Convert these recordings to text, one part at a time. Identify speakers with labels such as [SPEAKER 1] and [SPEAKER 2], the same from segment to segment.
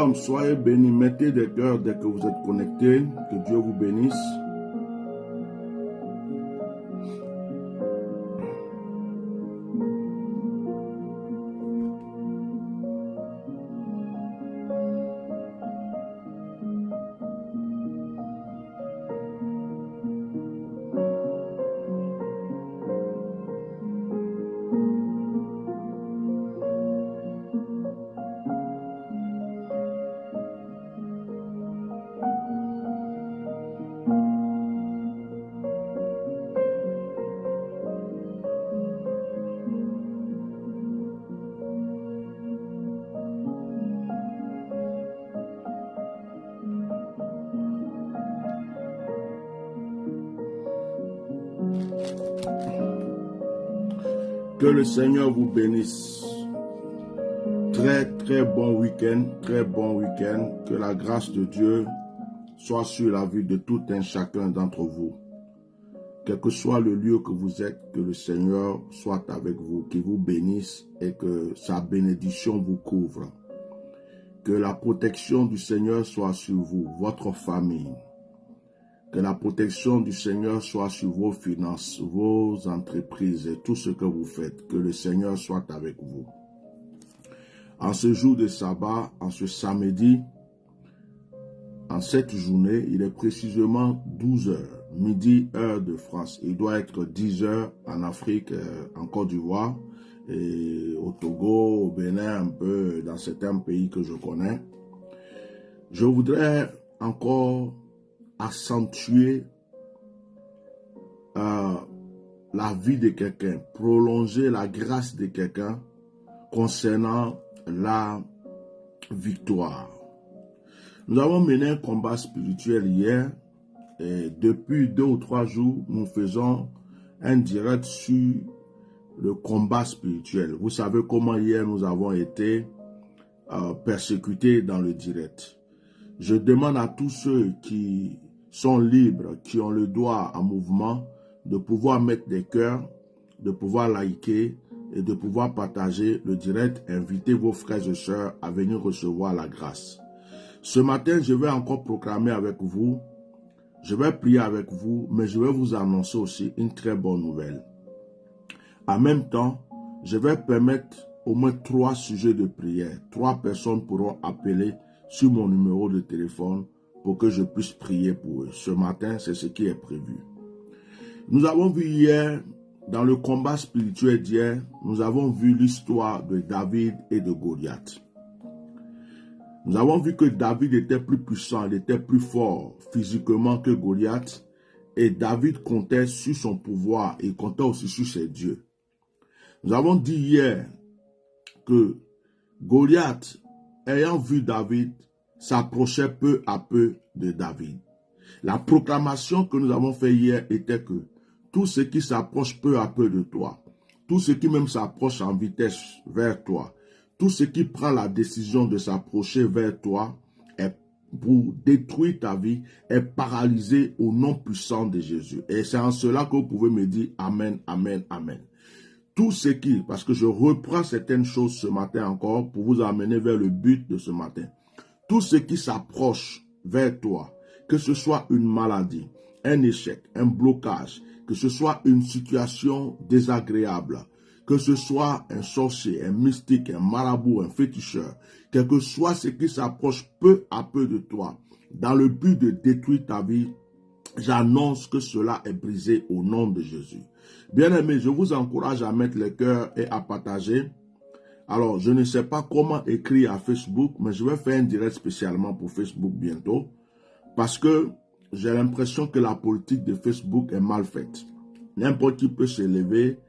[SPEAKER 1] Shalom, soyez bénis, mettez des cœurs dès que vous êtes connectés, que Dieu vous bénisse. Que le Seigneur vous bénisse. Très bon week-end, Que la grâce de Dieu soit sur la vie de tout un chacun d'entre vous. Quel que soit le lieu que vous êtes, que le Seigneur soit avec vous, qu'il vous bénisse et que sa bénédiction vous couvre. Que la protection du Seigneur soit sur vous, votre famille. Que la protection du Seigneur soit sur vos finances, vos entreprises et tout ce que vous faites. Que le Seigneur soit avec vous. En ce jour de sabbat, en ce samedi, en cette journée, il est précisément 12 heures, midi, heure de France. Il doit être 10 heures en Afrique, en Côte d'Ivoire, et au Togo, au Bénin, un peu dans certains pays que je connais. Je voudrais encore accentuer la vie de quelqu'un, prolonger la grâce de quelqu'un concernant la victoire. Nous avons mené un combat spirituel hier et depuis 2 ou 3 jours, nous faisons un direct sur le combat spirituel. Vous savez comment hier nous avons été persécutés dans le direct. Je demande à tous ceux qui sont libres, qui ont le doigt en mouvement, de pouvoir mettre des cœurs, de pouvoir liker et de pouvoir partager le direct. Invitez vos frères et sœurs à venir recevoir la grâce. Ce matin, je vais encore proclamer avec vous, je vais prier avec vous, mais je vais vous annoncer aussi une très bonne nouvelle. En même temps, je vais permettre au moins 3 sujets de prière. 3 personnes pourront appeler sur mon numéro de téléphone pour que je puisse prier pour eux. Ce matin, c'est ce qui est prévu. Nous avons vu hier, dans le combat spirituel d'hier, nous avons vu l'histoire de David et de Goliath. Nous avons vu que David était plus puissant, il était plus fort physiquement que Goliath. Et David comptait sur son pouvoir, il comptait aussi sur ses dieux. Nous avons dit hier que Goliath, ayant vu David, s'approchait peu à peu de David. La proclamation que nous avons faite hier était que tout ce qui s'approche peu à peu de toi, tout ce qui même s'approche en vitesse vers toi, tout ce qui prend la décision de s'approcher vers toi est pour détruire ta vie, est paralysé au nom puissant de Jésus. Et c'est en cela que vous pouvez me dire Amen, Amen, Amen. Tout ce qui, parce que je reprends certaines choses ce matin encore pour vous amener vers le but de ce matin. Tout ce qui s'approche vers toi, que ce soit une maladie, un échec, un blocage, que ce soit une situation désagréable, que ce soit un sorcier, un mystique, un marabout, un féticheur, quel que soit ce qui s'approche peu à peu de toi, dans le but de détruire ta vie, j'annonce que cela est brisé au nom de Jésus. Bien-aimés, je vous encourage à mettre les cœurs et à partager. Alors, je ne sais pas comment écrire à Facebook, mais je vais faire un direct spécialement pour Facebook bientôt, parce que j'ai l'impression que la politique de Facebook est mal faite. N'importe qui peut se lever,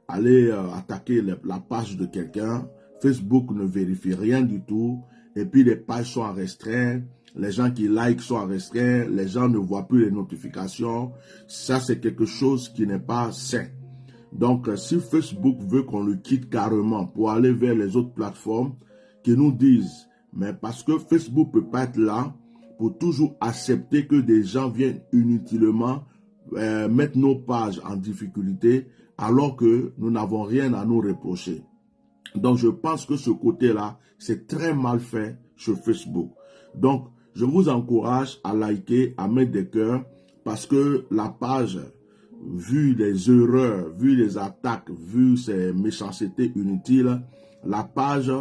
[SPEAKER 1] aller attaquer la page de quelqu'un. Facebook ne vérifie rien du tout. Et puis les pages sont restreintes. Les gens qui like sont restreints. Les gens ne voient plus les notifications. Ça, c'est quelque chose qui n'est pas sain. Donc, si Facebook veut qu'on le quitte carrément pour aller vers les autres plateformes, qui nous disent, mais parce que Facebook ne peut pas être là pour toujours accepter que des gens viennent inutilement mettre nos pages en difficulté alors que nous n'avons rien à nous reprocher. Donc je pense que ce côté-là, c'est très mal fait sur Facebook. Donc, je vous encourage à liker, à mettre des cœurs, parce que la page, vu les erreurs, vu les attaques, vu ces méchancetés inutiles, la page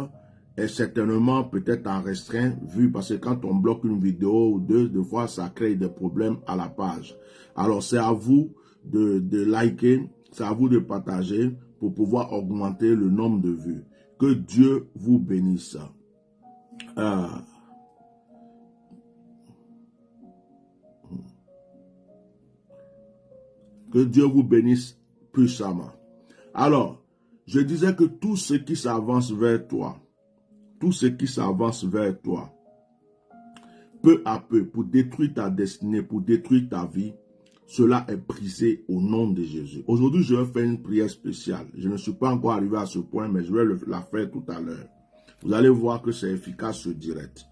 [SPEAKER 1] est certainement peut-être en restreint, vu parce que quand on bloque une vidéo ou deux fois, ça crée des problèmes à la page. Alors, c'est à vous de liker, c'est à vous de partager pour pouvoir augmenter le nombre de vues. Que Dieu vous bénisse. Que Dieu vous bénisse puissamment. Alors, je disais que tout ce qui s'avance vers toi, tout ce qui s'avance vers toi, peu à peu, pour détruire ta destinée, pour détruire ta vie, cela est brisé au nom de Jésus. Aujourd'hui, je vais faire une prière spéciale. Je ne suis pas encore arrivé à ce point, mais je vais la faire tout à l'heure. Vous allez voir que c'est efficace sur direct.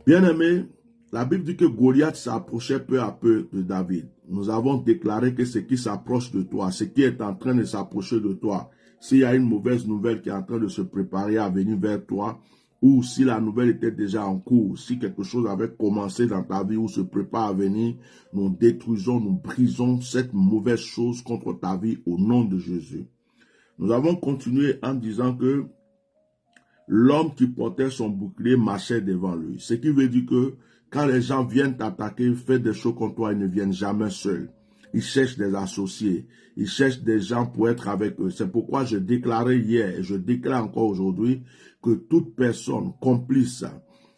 [SPEAKER 1] Bien-aimés, la Bible dit que Goliath s'approchait peu à peu de David. Nous avons déclaré que ce qui s'approche de toi, ce qui est en train de s'approcher de toi, s'il y a une mauvaise nouvelle qui est en train de se préparer à venir vers toi, ou si la nouvelle était déjà en cours, si quelque chose avait commencé dans ta vie ou se prépare à venir, nous détruisons, nous brisons cette mauvaise chose contre ta vie au nom de Jésus. Nous avons continué en disant que l'homme qui portait son bouclier marchait devant lui. Ce qui veut dire que quand les gens viennent t'attaquer, faire des choses contre toi, ils ne viennent jamais seuls. Ils cherchent des associés. Ils cherchent des gens pour être avec eux. C'est pourquoi je déclarais hier et je déclare encore aujourd'hui que toute personne complice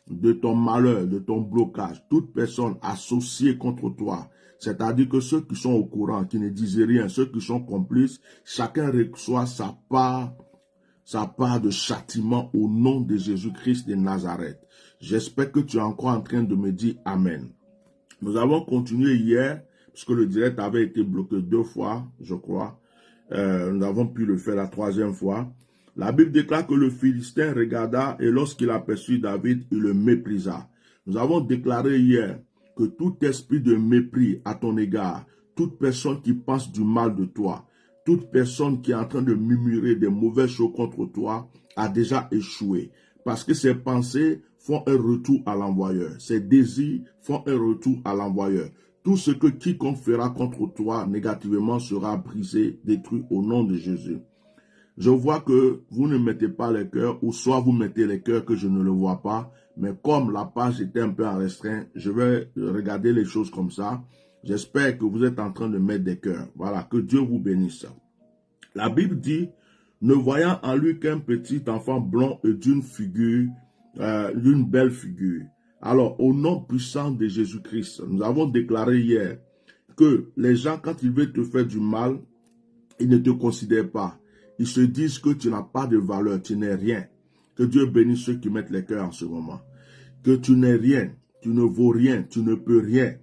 [SPEAKER 1] de ton malheur, de ton blocage, toute personne associée contre toi, c'est-à-dire que ceux qui sont au courant, qui ne disent rien, ceux qui sont complices, chacun reçoit sa part de châtiment au nom de Jésus-Christ de Nazareth. J'espère que tu es encore en train de me dire Amen. Nous avons continué hier, puisque le direct avait été bloqué 2 fois, je crois. Nous avons pu le faire la 3e fois. La Bible déclare que le Philistin regarda et lorsqu'il aperçut David, il le méprisa. Nous avons déclaré hier que tout esprit de mépris à ton égard, toute personne qui pense du mal de toi, toute personne qui est en train de murmurer des mauvaises choses contre toi a déjà échoué. Parce que ses pensées font un retour à l'envoyeur. Ses désirs font un retour à l'envoyeur. Tout ce que quiconque fera contre toi négativement sera brisé, détruit au nom de Jésus. Je vois que vous ne mettez pas les cœurs, ou soit vous mettez les cœurs que je ne le vois pas. Mais comme la page était un peu en restreint, je vais regarder les choses comme ça. J'espère que vous êtes en train de mettre des cœurs. Voilà, que Dieu vous bénisse. La Bible dit, ne voyant en lui qu'un petit enfant blond et d'une belle figure. Alors, au nom puissant de Jésus-Christ, nous avons déclaré hier que les gens, quand ils veulent te faire du mal, ils ne te considèrent pas. Ils se disent que tu n'as pas de valeur, tu n'es rien. Que Dieu bénisse ceux qui mettent les cœurs en ce moment. Que tu n'es rien, tu ne vaux rien, tu ne peux rien.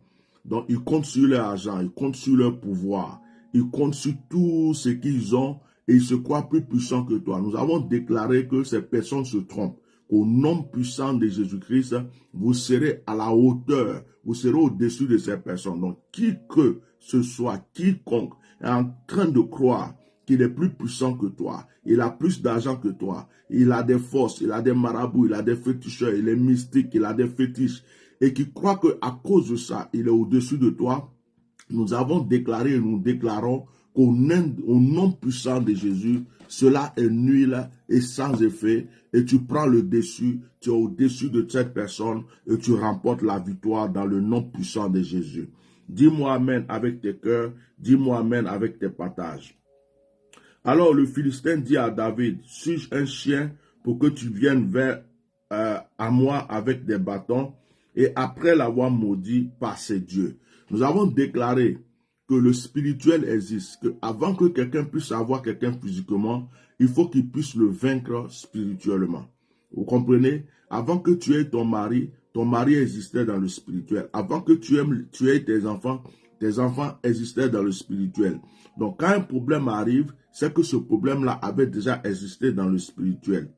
[SPEAKER 1] Donc, ils comptent sur leur argent, ils comptent sur leur pouvoir, ils comptent sur tout ce qu'ils ont et ils se croient plus puissants que toi. Nous avons déclaré que ces personnes se trompent. Au nom puissant de Jésus-Christ, vous serez à la hauteur, vous serez au-dessus de ces personnes. Donc, qui que ce soit, quiconque est en train de croire qu'il est plus puissant que toi, il a plus d'argent que toi, il a des forces, il a des marabouts, il a des féticheurs, il est mystique, il a des fétiches, et qui croit qu'à cause de ça, il est au-dessus de toi, nous avons déclaré et nous déclarons qu'au nom puissant de Jésus, cela est nul et sans effet, et tu prends le dessus, tu es au-dessus de cette personne, et tu remportes la victoire dans le nom puissant de Jésus. Dis-moi Amen avec tes cœurs, dis-moi Amen avec tes partages. Alors le Philistin dit à David, suis-je un chien pour que tu viennes à moi avec des bâtons? Et après l'avoir maudit par ses dieux. Nous avons déclaré que le spirituel existe, qu'avant que quelqu'un puisse avoir quelqu'un physiquement, il faut qu'il puisse le vaincre spirituellement. Vous comprenez? Avant que tu aies ton mari existait dans le spirituel. Avant que tu aies tes enfants existaient dans le spirituel. Donc quand un problème arrive, c'est que ce problème-là avait déjà existé dans le spirituel.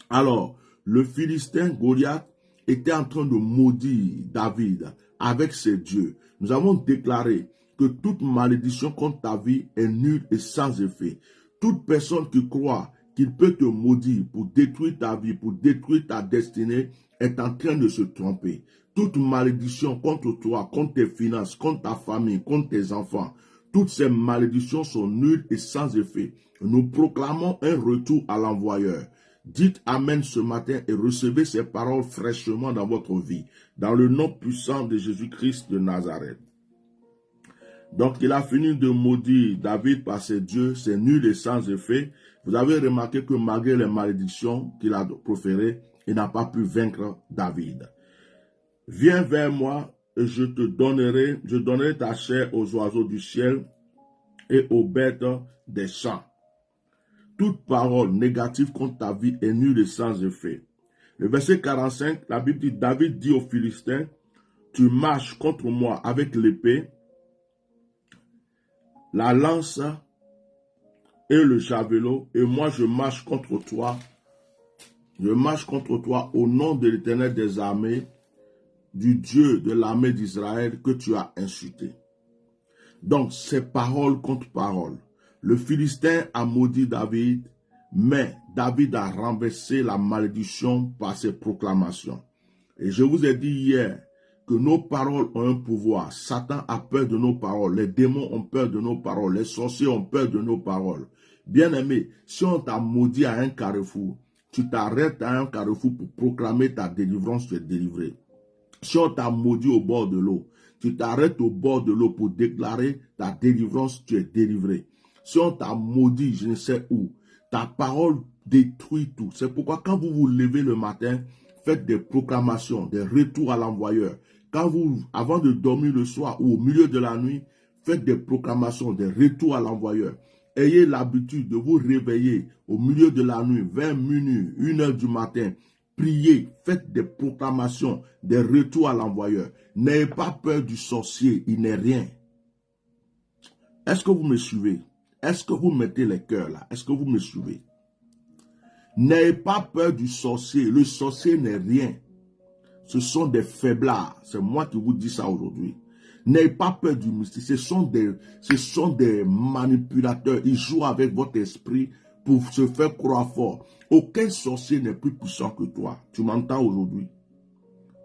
[SPEAKER 1] Alors, le Philistin Goliath était en train de maudire David avec ses dieux. Nous avons déclaré que toute malédiction contre ta vie est nulle et sans effet. Toute personne qui croit qu'il peut te maudire pour détruire ta vie, pour détruire ta destinée, est en train de se tromper. Toute malédiction contre toi, contre tes finances, contre ta famille, contre tes enfants, toutes ces malédictions sont nulles et sans effet. Nous proclamons un retour à l'envoyeur. Dites Amen ce matin et recevez ces paroles fraîchement dans votre vie, dans le nom puissant de Jésus-Christ de Nazareth. Donc, il a fini de maudire David par ses dieux, c'est nul et sans effet. Vous avez remarqué que malgré les malédictions qu'il a proférées, il n'a pas pu vaincre David. Viens vers moi et je donnerai ta chair aux oiseaux du ciel et aux bêtes des champs. Toute parole négative contre ta vie est nulle et sans effet. Le verset 45, la Bible dit, David dit aux Philistins, tu marches contre moi avec l'épée, la lance et le javelot, et moi je marche contre toi. Je marche contre toi au nom de l'Éternel des armées, du Dieu de l'armée d'Israël que tu as insulté. Donc, c'est parole contre parole. Le Philistin a maudit David, mais David a renversé la malédiction par ses proclamations. Et je vous ai dit hier que nos paroles ont un pouvoir. Satan a peur de nos paroles. Les démons ont peur de nos paroles. Les sorciers ont peur de nos paroles. Bien-aimé, si on t'a maudit à un carrefour, tu t'arrêtes à un carrefour pour proclamer ta délivrance, tu es délivré. Si on t'a maudit au bord de l'eau, tu t'arrêtes au bord de l'eau pour déclarer ta délivrance, tu es délivré. Si on t'a maudit, je ne sais où, ta parole détruit tout. C'est pourquoi quand vous vous levez le matin, faites des proclamations, des retours à l'envoyeur. Quand vous, avant de dormir le soir ou au milieu de la nuit, faites des proclamations, des retours à l'envoyeur. Ayez l'habitude de vous réveiller au milieu de la nuit, 20 minutes, 1 heure du matin. Priez, faites des proclamations, des retours à l'envoyeur. N'ayez pas peur du sorcier, il n'est rien. Est-ce que vous me suivez? Est-ce que vous mettez les cœurs là? Est-ce que vous me suivez? N'ayez pas peur du sorcier, le sorcier n'est rien. Ce sont des faiblards, c'est moi qui vous dis ça aujourd'hui. N'ayez pas peur du mystique, ce sont des manipulateurs, ils jouent avec votre esprit pour se faire croire fort. Aucun sorcier n'est plus puissant que toi. Tu m'entends aujourd'hui?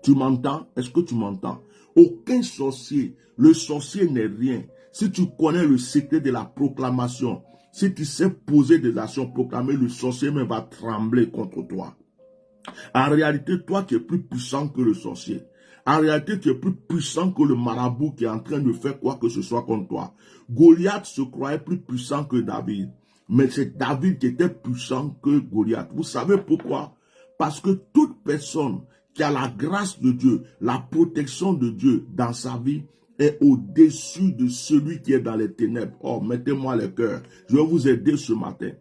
[SPEAKER 1] Tu m'entends? Est-ce que tu m'entends? Aucun sorcier. Le sorcier n'est rien. Si tu connais le secret de la proclamation, si tu sais poser des actions, proclamer, le sorcier même va trembler contre toi. En réalité, toi tu es plus puissant que le sorcier. En réalité, tu es plus puissant que le marabout qui est en train de faire quoi que ce soit contre toi. Goliath se croyait plus puissant que David. Mais c'est David qui était puissant que Goliath. Vous savez pourquoi? Parce que toute personne qui a la grâce de Dieu, la protection de Dieu dans sa vie, est au-dessus de celui qui est dans les ténèbres. Oh, mettez-moi le cœur. Je vais vous aider ce matin.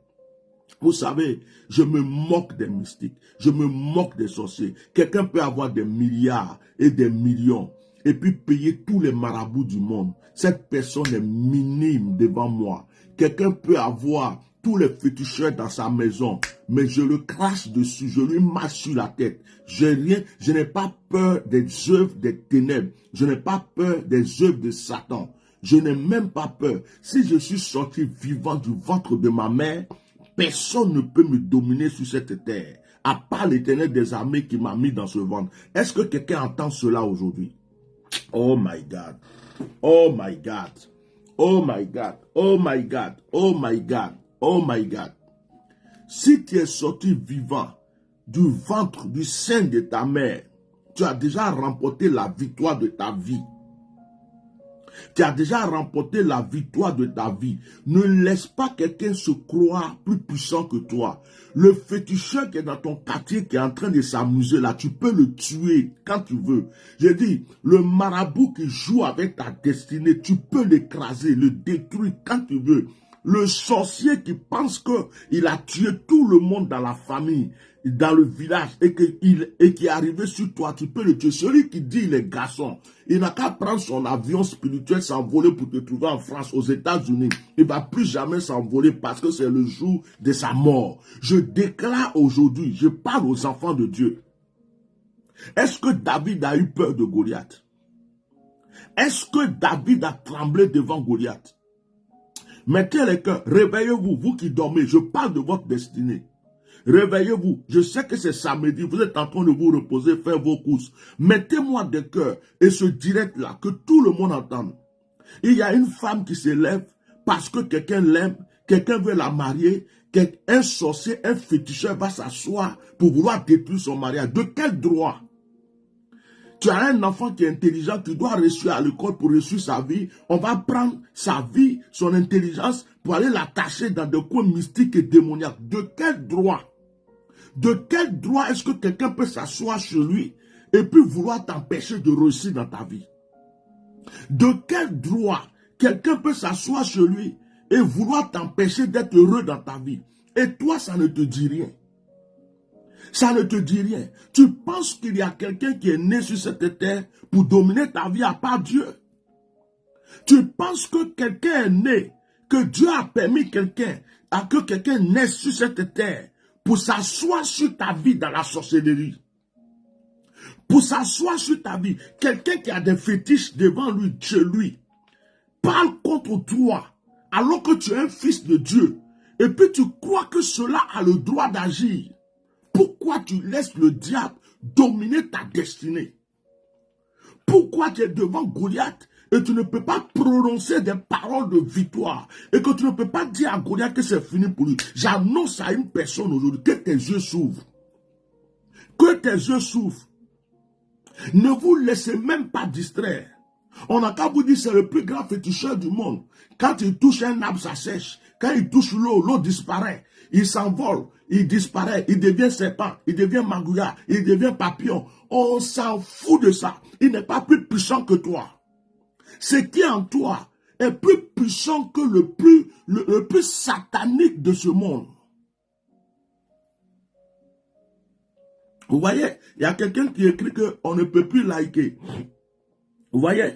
[SPEAKER 1] Vous savez, je me moque des mystiques. Je me moque des sorciers. Quelqu'un peut avoir des milliards et des millions et puis payer tous les marabouts du monde. Cette personne est minime devant moi. Quelqu'un peut avoir tous les féticheurs dans sa maison, mais je le crache dessus, je lui marche sur la tête. Je n'ai pas peur des œuvres des ténèbres. Je n'ai pas peur des œuvres de Satan. Je n'ai même pas peur. Si je suis sorti vivant du ventre de ma mère, personne ne peut me dominer sur cette terre, à part l'Éternel des armées qui m'a mis dans ce ventre. Est-ce que quelqu'un entend cela aujourd'hui? Oh my God. Oh my God. Oh my God. Oh my God. Oh my God. Oh my God. Si tu es sorti vivant du ventre, du sein de ta mère, tu as déjà remporté la victoire de ta vie. Tu as déjà remporté la victoire de ta vie. Ne laisse pas quelqu'un se croire plus puissant que toi. Le féticheur qui est dans ton quartier, qui est en train de s'amuser là, tu peux le tuer quand tu veux. J'ai dit, le marabout qui joue avec ta destinée, tu peux l'écraser, le détruire quand tu veux. Le sorcier qui pense qu'il a tué tout le monde dans la famille, dans le village, et qui est arrivé sur toi, tu peux le tuer. Celui qui dit il est garçon, il n'a qu'à prendre son avion spirituel, s'envoler pour te trouver en France, aux États-Unis. Il ne va plus jamais s'envoler parce que c'est le jour de sa mort. Je déclare aujourd'hui, je parle aux enfants de Dieu. Est-ce que David a eu peur de Goliath? Est-ce que David a tremblé devant Goliath? Mettez les cœurs, réveillez-vous, vous qui dormez, je parle de votre destinée. Réveillez-vous. Je sais que c'est samedi. Vous êtes en train de vous reposer, faire vos courses. Mettez-moi de cœur et ce direct-là, que tout le monde entende. Il y a une femme qui se lève parce que quelqu'un l'aime, quelqu'un veut la marier, un sorcier, un féticheur va s'asseoir pour vouloir détruire son mariage. De quel droit? Tu as un enfant qui est intelligent, tu dois réussir à l'école pour réussir sa vie. On va prendre sa vie, son intelligence, pour aller l'attacher dans des coins mystiques et démoniaques. De quel droit? De quel droit est-ce que quelqu'un peut s'asseoir chez lui et puis vouloir t'empêcher de réussir dans ta vie? De quel droit quelqu'un peut s'asseoir chez lui et vouloir t'empêcher d'être heureux dans ta vie? Et toi, ça ne te dit rien. Ça ne te dit rien. Tu penses qu'il y a quelqu'un qui est né sur cette terre pour dominer ta vie à part Dieu. Tu penses que quelqu'un est né, que Dieu a permis à que quelqu'un naisse sur cette terre pour s'asseoir sur ta vie dans la sorcellerie. Pour s'asseoir sur ta vie. Quelqu'un qui a des fétiches devant lui, chez lui, parle contre toi alors que tu es un fils de Dieu. Et puis tu crois que cela a le droit d'agir. Pourquoi tu laisses le diable dominer ta destinée? Pourquoi tu es devant Goliath et tu ne peux pas prononcer des paroles de victoire et que tu ne peux pas dire à Goliath que c'est fini pour lui? J'annonce à une personne aujourd'hui que tes yeux s'ouvrent. Que tes yeux s'ouvrent. Ne vous laissez même pas distraire. On n'a qu'à vous dire c'est le plus grand féticheur du monde. Quand il touche un arbre, ça sèche. Quand il touche l'eau, l'eau disparaît. Il s'envole, il disparaît, il devient serpent, il devient magouya, il devient papillon. On s'en fout de ça. Il n'est pas plus puissant que toi. Ce qui est en toi est plus puissant que le plus satanique de ce monde. Vous voyez, il y a quelqu'un qui écrit qu'on ne peut plus liker. Vous voyez?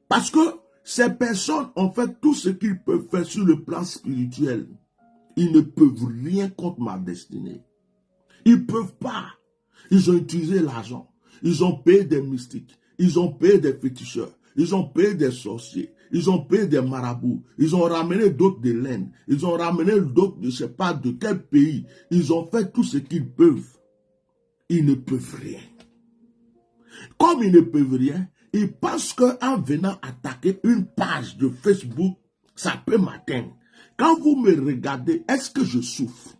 [SPEAKER 1] Parce que ces personnes ont fait tout ce qu'ils peuvent faire sur le plan spirituel. Ils ne peuvent rien contre ma destinée. Ils ne peuvent pas. Ils ont utilisé l'argent. Ils ont payé des mystiques. Ils ont payé des féticheurs. Ils ont payé des sorciers. Ils ont payé des marabouts. Ils ont ramené d'autres de l'Inde. Ils ont ramené d'autres de je ne sais pas de quel pays. Ils ont fait tout ce qu'ils peuvent. Ils ne peuvent rien. Comme ils ne peuvent rien, ils pensent qu'en venant attaquer une page de Facebook, ça peut m'atteindre. Quand vous me regardez, est-ce que je souffre?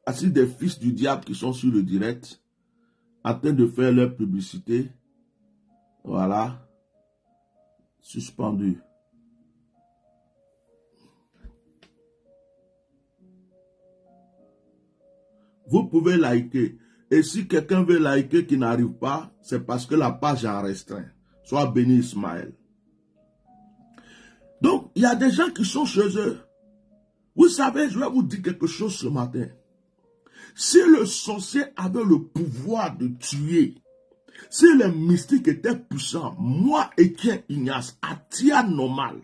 [SPEAKER 1] Ainsi des fils du diable qui sont sur le direct, en train de faire leur publicité. Voilà. Suspendu. Vous pouvez liker. Et si quelqu'un veut liker qui n'arrive pas, c'est parce que la page est en restreint. Sois béni Ismaël. Donc, il y a des gens qui sont chez eux. Vous savez, je vais vous dire quelque chose ce matin. Si le sorcier avait le pouvoir de tuer, si les mystiques étaient puissants, moi, Etienne Ignace, Atia normal,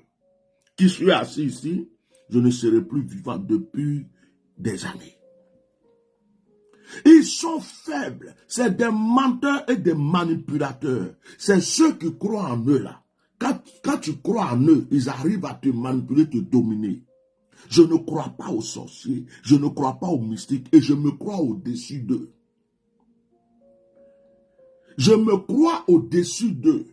[SPEAKER 1] qui suis assis ici, je ne serais plus vivant depuis des années. Ils sont faibles. C'est des menteurs et des manipulateurs. C'est ceux qui croient en eux là. Quand tu crois en eux, ils arrivent à te manipuler, te dominer. Je ne crois pas aux sorciers, je ne crois pas aux mystiques et je me crois au-dessus d'eux. Je me crois au-dessus d'eux.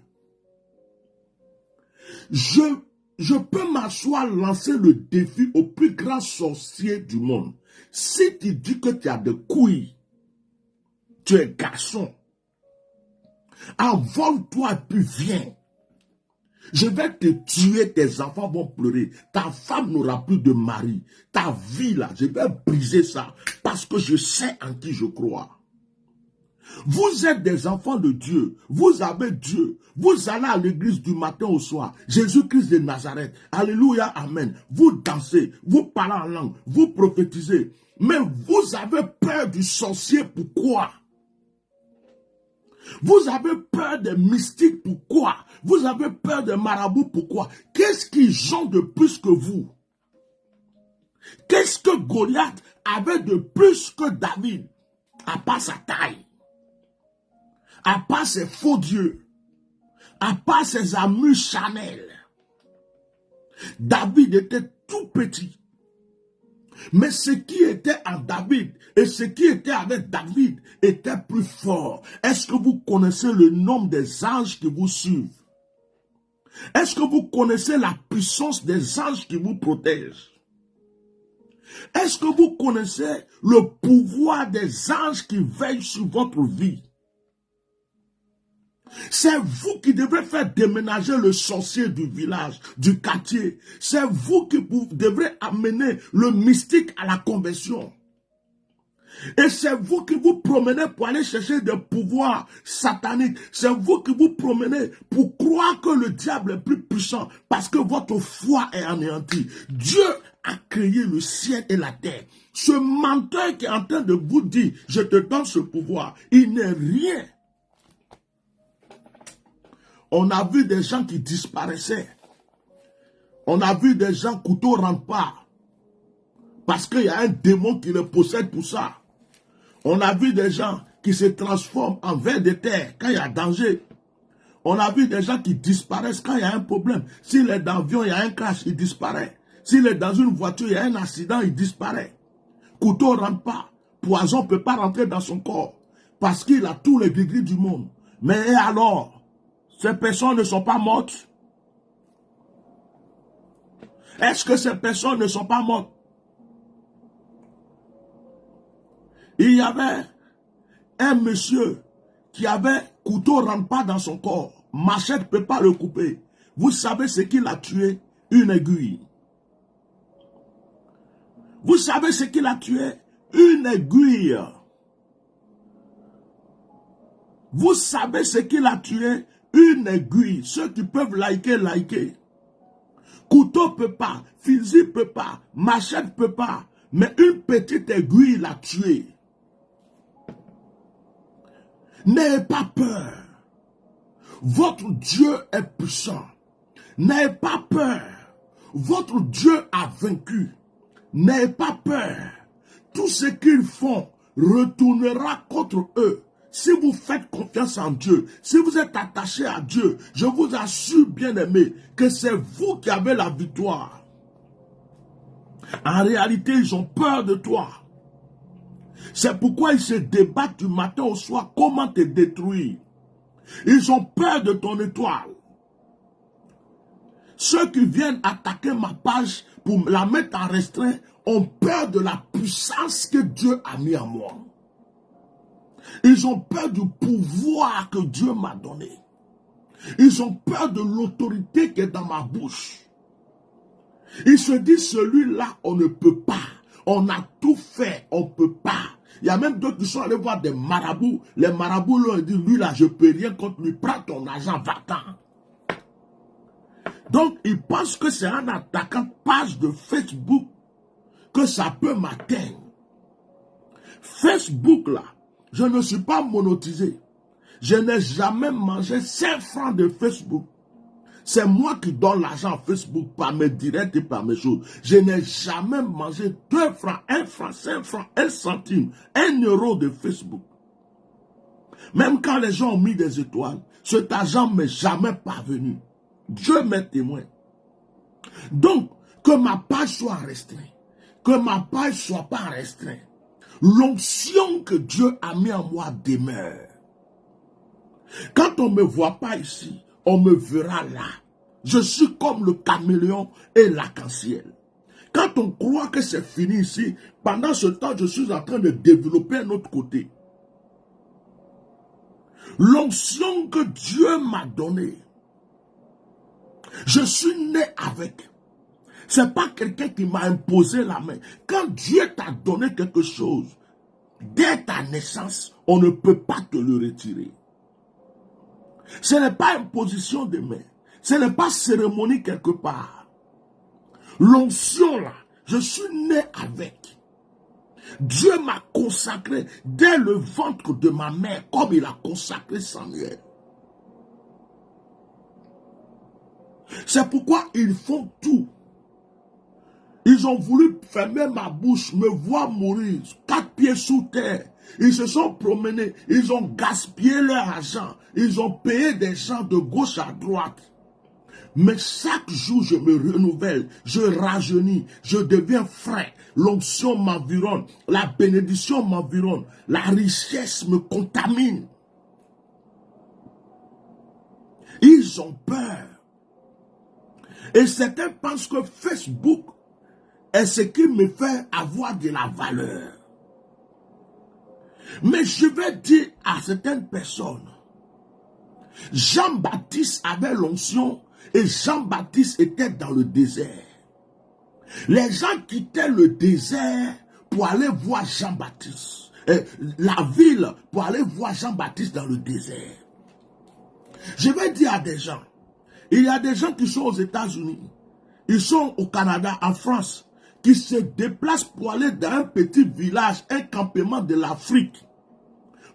[SPEAKER 1] Je peux m'asseoir, lancer le défi au plus grand sorcier du monde. Si tu dis que tu as des couilles, tu es garçon, envole-toi et puis viens. Je vais te tuer, tes enfants vont pleurer, ta femme n'aura plus de mari, ta vie là, je vais briser ça parce que je sais en qui je crois. Vous êtes des enfants de Dieu, vous avez Dieu, vous allez à l'église du matin au soir, Jésus-Christ de Nazareth, alléluia, amen, vous dansez, vous parlez en langue, vous prophétisez, mais vous avez peur du sorcier, pourquoi? Vous avez peur des mystiques, pourquoi? Vous avez peur des marabouts, pourquoi? Qu'est-ce qu'ils ont de plus que vous? Qu'est-ce que Goliath avait de plus que David? À part sa taille, à part ses faux dieux, à part ses armures Chanel. David était tout petit. Mais ce qui était en David et ce qui était avec David était plus fort. Est-ce que vous connaissez le nombre des anges qui vous suivent? Est-ce que vous connaissez la puissance des anges qui vous protègent? Est-ce que vous connaissez le pouvoir des anges qui veillent sur votre vie? C'est vous qui devrez faire déménager le sorcier du village, du quartier. C'est vous qui devrez amener le mystique à la conversion. Et c'est vous qui vous promenez pour aller chercher des pouvoirs sataniques. C'est vous qui vous promenez pour croire que le diable est plus puissant parce que votre foi est anéantie. Dieu a créé le ciel et la terre. Ce menteur qui est en train de vous dire, je te donne ce pouvoir, il n'est rien. On a vu des gens qui disparaissaient. On a vu des gens couteau rentre pas. Parce qu'il y a un démon qui les possède pour ça. On a vu des gens qui se transforment en vers de terre quand il y a danger. On a vu des gens qui disparaissent quand il y a un problème. S'il est dans l'avion, il y a un crash, il disparaît. S'il est dans une voiture, il y a un accident, il disparaît. Couteau rentre pas. Poison ne peut pas rentrer dans son corps. Parce qu'il a tous les degrés du monde. Mais et alors? Ces personnes ne sont pas mortes. Est-ce que ces personnes ne sont pas mortes? Il y avait un monsieur qui avait couteau rentre pas dans son corps. Machette ne peut pas le couper. Vous savez ce qu'il a tué? Une aiguille. Vous savez ce qu'il a tué? Une aiguille. Vous savez ce qu'il a tué? Une aiguille. Ceux qui peuvent liker, liker. Couteau peut pas, fusil peut pas, machette peut pas, mais une petite aiguille l'a tué. N'ayez pas peur. Votre Dieu est puissant. N'ayez pas peur. Votre Dieu a vaincu. N'ayez pas peur. Tout ce qu'ils font retournera contre eux. Si vous faites confiance en Dieu, si vous êtes attaché à Dieu, je vous assure, bien-aimés, que c'est vous qui avez la victoire. En réalité, ils ont peur de toi. C'est pourquoi ils se débattent du matin au soir, comment te détruire. Ils ont peur de ton étoile. Ceux qui viennent attaquer ma page pour la mettre en restreint ont peur de la puissance que Dieu a mis en moi. Ils ont peur du pouvoir que Dieu m'a donné. Ils ont peur de l'autorité qui est dans ma bouche. Ils se disent, celui-là, on ne peut pas. On a tout fait, on ne peut pas. Il y a même d'autres qui sont allés voir des marabouts. Les marabouts leur ont dit, lui là, je ne peux rien contre lui. Prends ton argent, va-t'en. Donc, ils pensent que c'est en attaquant page de Facebook que ça peut m'atteindre. Facebook là, je ne suis pas monétisé. Je n'ai jamais mangé 5 francs de Facebook. C'est moi qui donne l'argent à Facebook par mes directs et par mes choses. Je n'ai jamais mangé 2 francs, 1 franc, 5 francs, 1 centime, 1 euro de Facebook. Même quand les gens ont mis des étoiles, cet argent ne m'est jamais parvenu. Dieu m'est témoin. Donc, que ma page soit restreinte, que ma page ne soit pas restreinte. L'onction que Dieu a mis en moi demeure. Quand on ne me voit pas ici, on me verra là. Je suis comme le caméléon et l'arc-en-ciel. Quand on croit que c'est fini ici, pendant ce temps, je suis en train de développer un autre côté. L'onction que Dieu m'a donnée, je suis né avec. Ce n'est pas quelqu'un qui m'a imposé la main. Quand Dieu t'a donné quelque chose, dès ta naissance, on ne peut pas te le retirer. Ce n'est pas imposition de main. Ce n'est pas cérémonie quelque part. L'onction là, je suis né avec. Dieu m'a consacré dès le ventre de ma mère, comme il a consacré Samuel. C'est pourquoi ils font tout. Ils ont voulu fermer ma bouche, me voir mourir, 4 pieds sous terre. Ils se sont promenés, ils ont gaspillé leur argent, ils ont payé des gens de gauche à droite. Mais chaque jour, je me renouvelle, je rajeunis, je deviens frais. L'onction m'environne, la bénédiction m'environne, la richesse me contamine. Ils ont peur. Et certains pensent que Facebook est ce qui me fait avoir de la valeur. Mais je vais dire à certaines personnes, Jean-Baptiste avait l'onction et Jean-Baptiste était dans le désert. Les gens quittaient le désert pour aller voir Jean-Baptiste. La ville pour aller voir Jean-Baptiste dans le désert. Je vais dire à des gens, il y a des gens qui sont aux États-Unis, ils sont au Canada, en France, qui se déplacent pour aller dans un petit village, un campement de l'Afrique,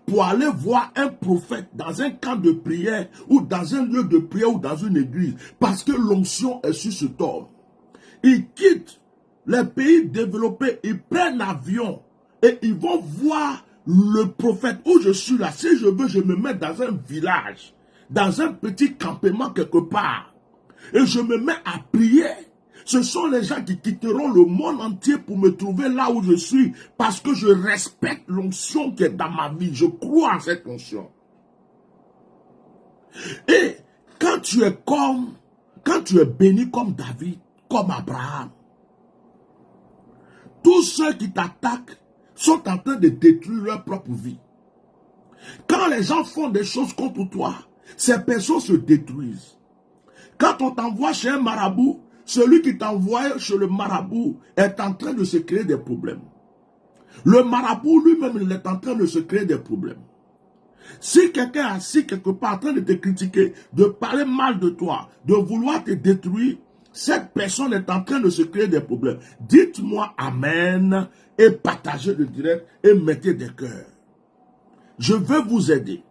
[SPEAKER 1] pour aller voir un prophète dans un camp de prière ou dans un lieu de prière ou dans une église, parce que l'onction est sur cet homme. Ils quittent les pays développés, ils prennent l'avion et ils vont voir le prophète où je suis là. Si je veux, je me mets dans un village, dans un petit campement quelque part, et je me mets à prier. Ce sont les gens qui quitteront le monde entier pour me trouver là où je suis, parce que je respecte l'onction qui est dans ma vie. Je crois en cette onction. Et quand tu es béni comme David, comme Abraham, tous ceux qui t'attaquent sont en train de détruire leur propre vie. Quand les gens font des choses contre toi, ces personnes se détruisent. Quand on t'envoie chez un marabout, celui qui t'envoie chez le marabout est en train de se créer des problèmes. Le marabout lui-même, il est en train de se créer des problèmes. Si quelqu'un est assis quelque part en train de te critiquer, de parler mal de toi, de vouloir te détruire, cette personne est en train de se créer des problèmes. Dites-moi Amen et partagez le direct et mettez des cœurs. Je veux vous aider.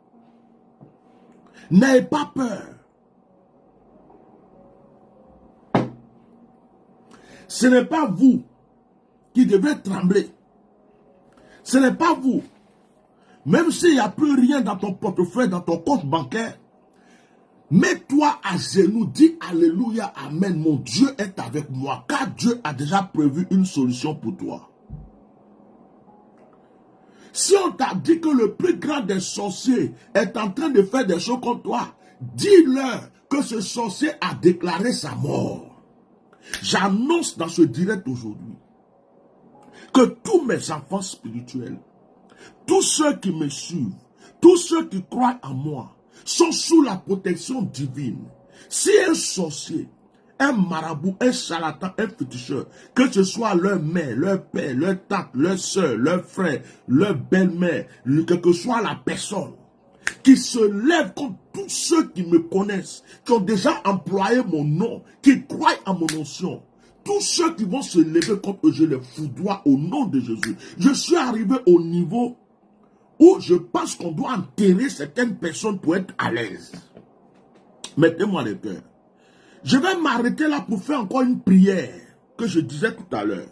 [SPEAKER 1] N'ayez pas peur. Ce n'est pas vous qui devez trembler. Ce n'est pas vous. Même s'il n'y a plus rien dans ton portefeuille, dans ton compte bancaire, mets-toi à genoux, dis Alléluia, Amen, mon Dieu est avec moi, car Dieu a déjà prévu une solution pour toi. Si on t'a dit que le plus grand des sorciers est en train de faire des choses contre toi, dis-leur que ce sorcier a déclaré sa mort. J'annonce dans ce direct aujourd'hui que tous mes enfants spirituels, tous ceux qui me suivent, tous ceux qui croient en moi, sont sous la protection divine. Si un sorcier, un marabout, un charlatan, un féticheur, que ce soit leur mère, leur père, leur tante, leur soeur, leur frère, leur belle-mère, quelle que soit la personne, qui se lève contre tous ceux qui me connaissent, qui ont déjà employé mon nom, qui croient à mon onction, tous ceux qui vont se lever contre eux, je les foudroie au nom de Jésus. Je suis arrivé au niveau où je pense qu'on doit enterrer certaines personnes pour être à l'aise. Mettez-moi le cœur. Je vais m'arrêter là pour faire encore une prière que je disais tout à l'heure.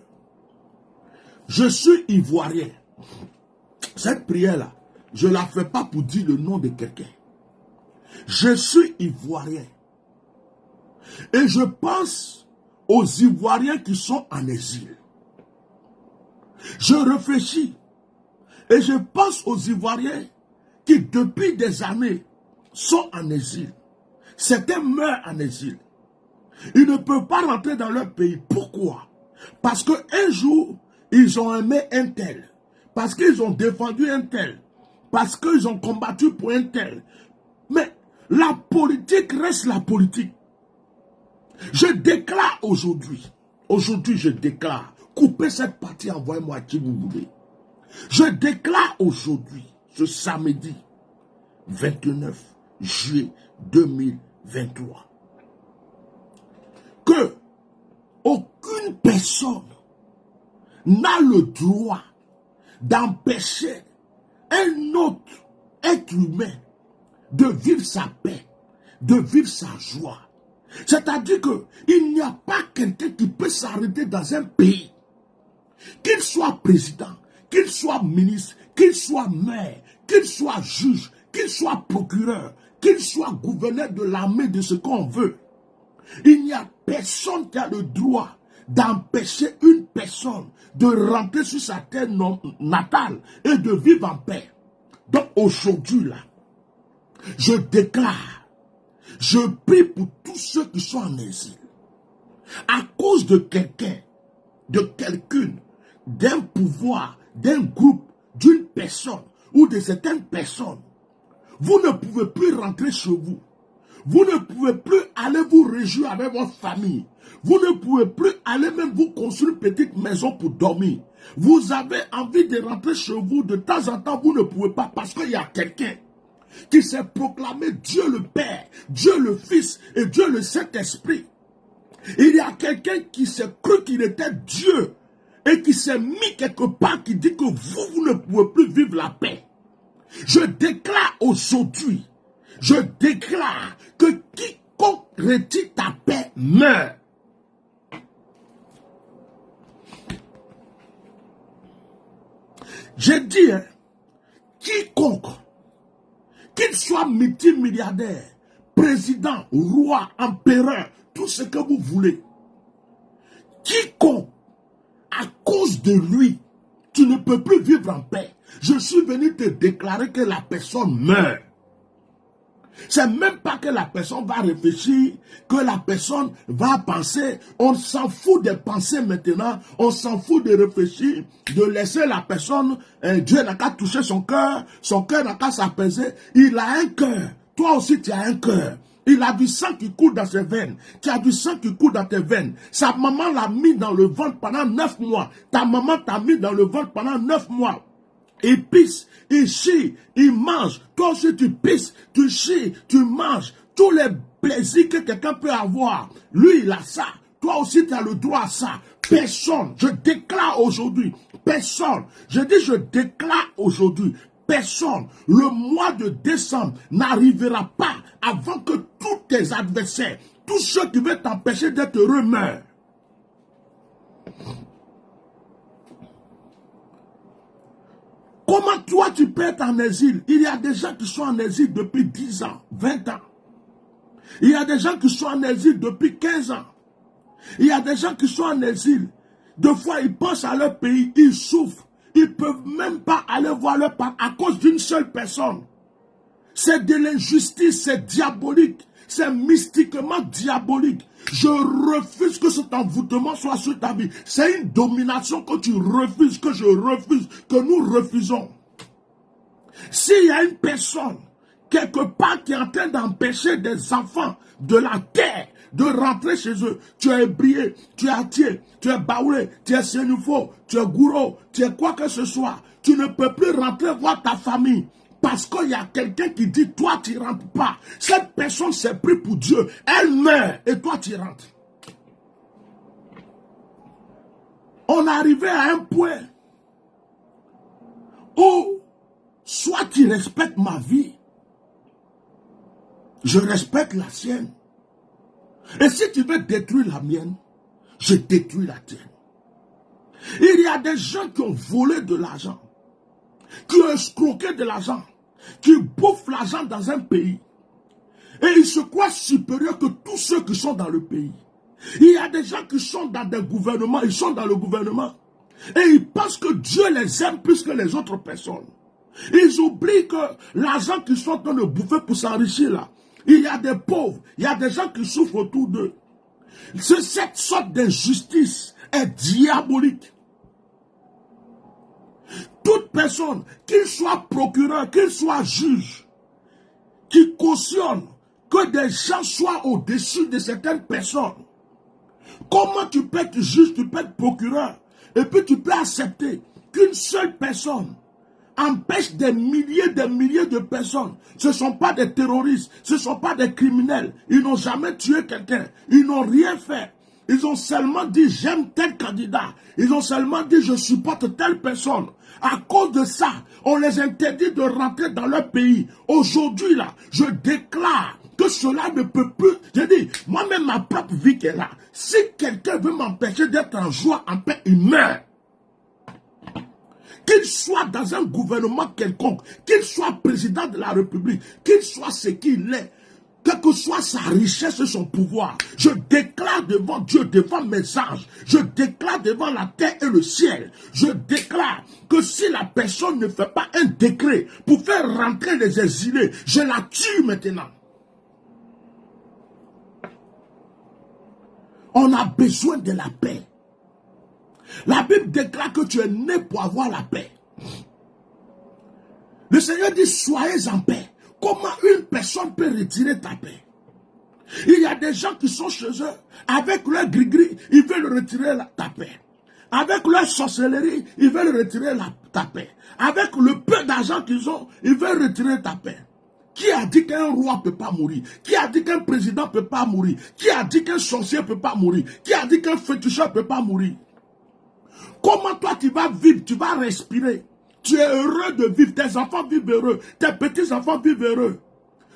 [SPEAKER 1] Je suis ivoirien. Cette prière-là, je ne la fais pas pour dire le nom de quelqu'un. Je suis ivoirien. Et je pense aux Ivoiriens qui sont en exil. Je réfléchis. Et je pense aux Ivoiriens qui, depuis des années, sont en exil. Certains meurent en exil. Ils ne peuvent pas rentrer dans leur pays. Pourquoi? Parce qu'un jour, ils ont aimé un tel. Parce qu'ils ont défendu un tel. Parce qu'ils ont combattu pour un tel. Mais la politique reste la politique. Je déclare aujourd'hui. Aujourd'hui, je déclare. Coupez cette partie, envoyez-moi qui vous voulez. Je déclare aujourd'hui, ce samedi 29 juillet 2023, que aucune personne n'a le droit d'empêcher un autre être humain de vivre sa paix, de vivre sa joie. C'est-à-dire qu'il n'y a pas quelqu'un qui peut s'arrêter dans un pays, qu'il soit président, qu'il soit ministre, qu'il soit maire, qu'il soit juge, qu'il soit procureur, qu'il soit gouverneur de l'armée, de ce qu'on veut. Il n'y a personne qui a le droit d'empêcher une personne de rentrer sur sa terre natale et de vivre en paix. Donc aujourd'hui là, je déclare, je prie pour tous ceux qui sont en exil. À cause de quelqu'un, de quelqu'une, d'un pouvoir, d'un groupe, d'une personne ou de certaines personnes, vous ne pouvez plus rentrer chez vous. Vous ne pouvez plus aller vous réjouir avec votre famille. Vous ne pouvez plus aller même vous construire une petite maison pour dormir. Vous avez envie de rentrer chez vous, de temps en temps, vous ne pouvez pas parce qu'il y a quelqu'un qui s'est proclamé Dieu le Père, Dieu le Fils et Dieu le Saint-Esprit. Il y a quelqu'un qui s'est cru qu'il était Dieu et qui s'est mis quelque part qui dit que vous ne pouvez plus vivre la paix. Je déclare aujourd'hui, je déclare que quiconque retire ta paix meurt. J'ai dit, quiconque, qu'il soit multimilliardaire, président, roi, empereur, tout ce que vous voulez, quiconque, à cause de lui, tu ne peux plus vivre en paix. Je suis venu te déclarer que la personne meurt. C'est même pas que la personne va réfléchir, que la personne va penser. On s'en fout des pensées maintenant. On s'en fout de réfléchir, de laisser la personne. Dieu n'a qu'à toucher son cœur n'a qu'à s'apaiser. Il a un cœur. Toi aussi, tu as un cœur. Il a du sang qui coule dans ses veines. Tu as du sang qui coule dans tes veines. Sa maman l'a mis dans le ventre pendant 9 mois. Ta maman t'a mis dans le ventre pendant 9 mois. Il pisse, il chie, il mange. Toi aussi tu pisses, tu chies, tu manges. Tous les plaisirs que quelqu'un peut avoir. Lui, il a ça. Toi aussi, tu as le droit à ça. Personne, je déclare aujourd'hui, personne, je dis je déclare aujourd'hui, personne, le mois de décembre n'arrivera pas avant que tous tes adversaires, tous ceux qui veulent t'empêcher d'être heureux meurent. Comment toi tu peux être en exil? Il y a des gens qui sont en exil depuis 10 ans, 20 ans. Il y a des gens qui sont en exil depuis 15 ans. Il y a des gens qui sont en exil. Deux fois ils pensent à leur pays, ils souffrent. Ils ne peuvent même pas aller voir leur part à cause d'une seule personne. C'est de l'injustice, c'est diabolique. C'est mystiquement diabolique. Je refuse que cet envoûtement soit sur ta vie. C'est une domination que tu refuses, que je refuse, que nous refusons. S'il y a une personne, quelque part, qui est en train d'empêcher des enfants de la terre de rentrer chez eux, tu es ébrié, tu es attié, tu es baoulé, tu es sénufo, tu es gourou, tu es quoi que ce soit, tu ne peux plus rentrer voir ta famille. Parce qu'il y a quelqu'un qui dit, toi tu ne rentres pas. Cette personne s'est pris pour Dieu. Elle meurt et toi tu rentres. On est arrivé à un point où soit tu respectes ma vie, je respecte la sienne. Et si tu veux détruire la mienne, je détruis la tienne. Il y a des gens qui ont volé de l'argent, qui ont escroqué de l'argent, qui bouffent l'argent dans un pays. Et ils se croient supérieurs que tous ceux qui sont dans le pays. Il y a des gens qui sont dans des gouvernements, ils sont dans le gouvernement. Et ils pensent que Dieu les aime plus que les autres personnes. Ils oublient que l'argent qu'ils sont en train de bouffer pour s'enrichir là, il y a des pauvres, il y a des gens qui souffrent autour d'eux. Cette sorte d'injustice est diabolique. Toute personne, qu'il soit procureur, qu'il soit juge, qui cautionne que des gens soient au-dessus de certaines personnes. Comment tu peux être juge, tu peux être procureur, et puis tu peux accepter qu'une seule personne empêche des milliers de personnes. Ce ne sont pas des terroristes, ce ne sont pas des criminels. Ils n'ont jamais tué quelqu'un, ils n'ont rien fait. Ils ont seulement dit j'aime tel candidat. Ils ont seulement dit je supporte telle personne. À cause de ça, on les interdit de rentrer dans leur pays. Aujourd'hui là, je déclare que cela ne peut plus. Je dis, moi-même ma propre vie qui est là. Si quelqu'un veut m'empêcher d'être en joie, en paix, il meurt. Qu'il soit dans un gouvernement quelconque, qu'il soit président de la République, qu'il soit ce qu'il est, quel que soit sa richesse et son pouvoir, je déclare devant Dieu, devant mes anges, je déclare devant la terre et le ciel, je déclare que si la personne ne fait pas un décret pour faire rentrer les exilés, je la tue maintenant. On a besoin de la paix. La Bible déclare que tu es né pour avoir la paix. Le Seigneur dit, soyez en paix. Comment une personne peut retirer ta paix? Il y a des gens qui sont chez eux, avec leur gris-gris, ils veulent retirer ta paix. Avec leur sorcellerie, ils veulent retirer ta paix. Avec le peu d'argent qu'ils ont, ils veulent retirer ta paix. Qui a dit qu'un roi ne peut pas mourir? Qui a dit qu'un président ne peut pas mourir? Qui a dit qu'un sorcier ne peut pas mourir? Qui a dit qu'un féticheur ne peut pas mourir? Comment toi tu vas vivre, tu vas respirer? Tu es heureux de vivre, tes enfants vivent heureux, tes petits-enfants vivent heureux.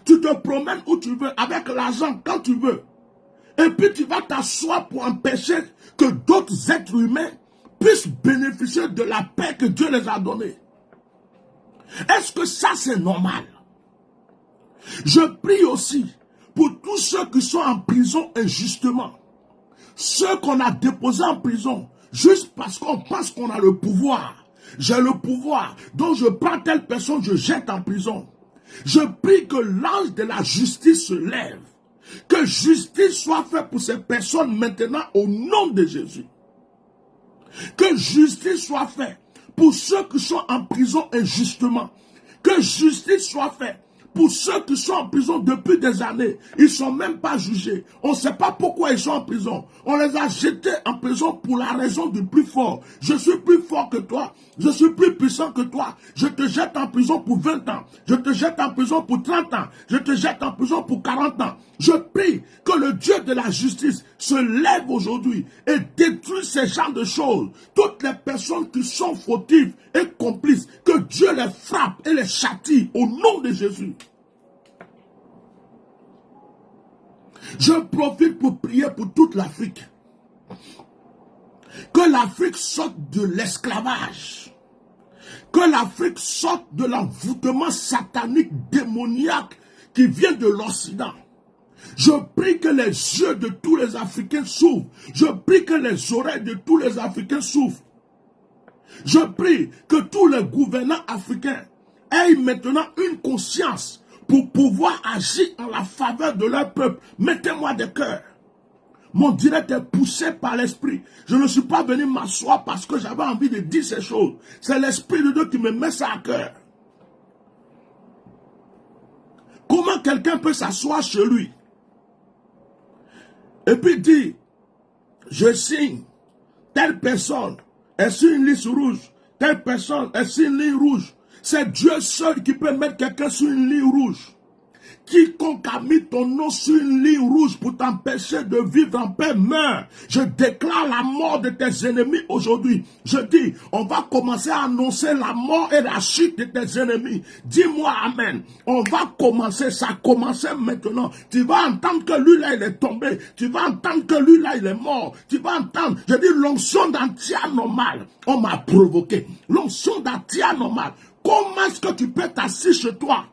[SPEAKER 1] Tu te promènes où tu veux, avec l'argent quand tu veux. Et puis tu vas t'asseoir pour empêcher que d'autres êtres humains puissent bénéficier de la paix que Dieu les a donnée. Est-ce que ça c'est normal? Je prie aussi pour tous ceux qui sont en prison injustement. Ceux qu'on a déposés en prison, juste parce qu'on pense qu'on a le pouvoir. J'ai le pouvoir, donc je prends telle personne, je jette en prison. Je prie que l'ange de la justice se lève. Que justice soit faite pour ces personnes maintenant au nom de Jésus. Que justice soit faite pour ceux qui sont en prison injustement. Que justice soit faite pour ceux qui sont en prison depuis des années. Ils ne sont même pas jugés. On ne sait pas pourquoi ils sont en prison. On les a jetés en prison pour la raison du plus fort. Je suis plus fort que toi. Je suis plus puissant que toi. Je te jette en prison pour 20 ans. Je te jette en prison pour 30 ans. Je te jette en prison pour 40 ans. Je prie que le Dieu de la justice se lève aujourd'hui et détruit ces genres de choses. Toutes les personnes qui sont fautives et complices, que Dieu les frappe et les châtie au nom de Jésus. Je profite pour prier pour toute l'Afrique. Que l'Afrique sorte de l'esclavage. Que l'Afrique sorte de l'envoûtement satanique, démoniaque qui vient de l'Occident. Je prie que les yeux de tous les Africains s'ouvrent. Je prie que les oreilles de tous les Africains s'ouvrent. Je prie que tous les gouvernants africains aient maintenant une conscience pour pouvoir agir en la faveur de leur peuple. Mettez-moi des cœurs. Mon direct est poussé par l'esprit. Je ne suis pas venu m'asseoir parce que j'avais envie de dire ces choses. C'est l'esprit de Dieu qui me met ça à cœur. Comment quelqu'un peut s'asseoir chez lui et puis dire, je signe, telle personne est sur une liste rouge, telle personne est sur une ligne rouge. C'est Dieu seul qui peut mettre quelqu'un sur une ligne rouge. Quiconque a mis ton nom sur une ligne rouge pour t'empêcher de vivre en paix meurt. Je déclare la mort de tes ennemis aujourd'hui. Je dis, on va commencer à annoncer la mort et la chute de tes ennemis. Dis-moi amen. On va commencer, ça a commencé maintenant. Tu vas entendre que lui là il est tombé. Tu vas entendre que lui là il est mort. Tu vas entendre, je dis l'onction d'Antia normal. On m'a provoqué. L'onction d'Antia normal. Comment est-ce que tu peux t'asseoir chez toi?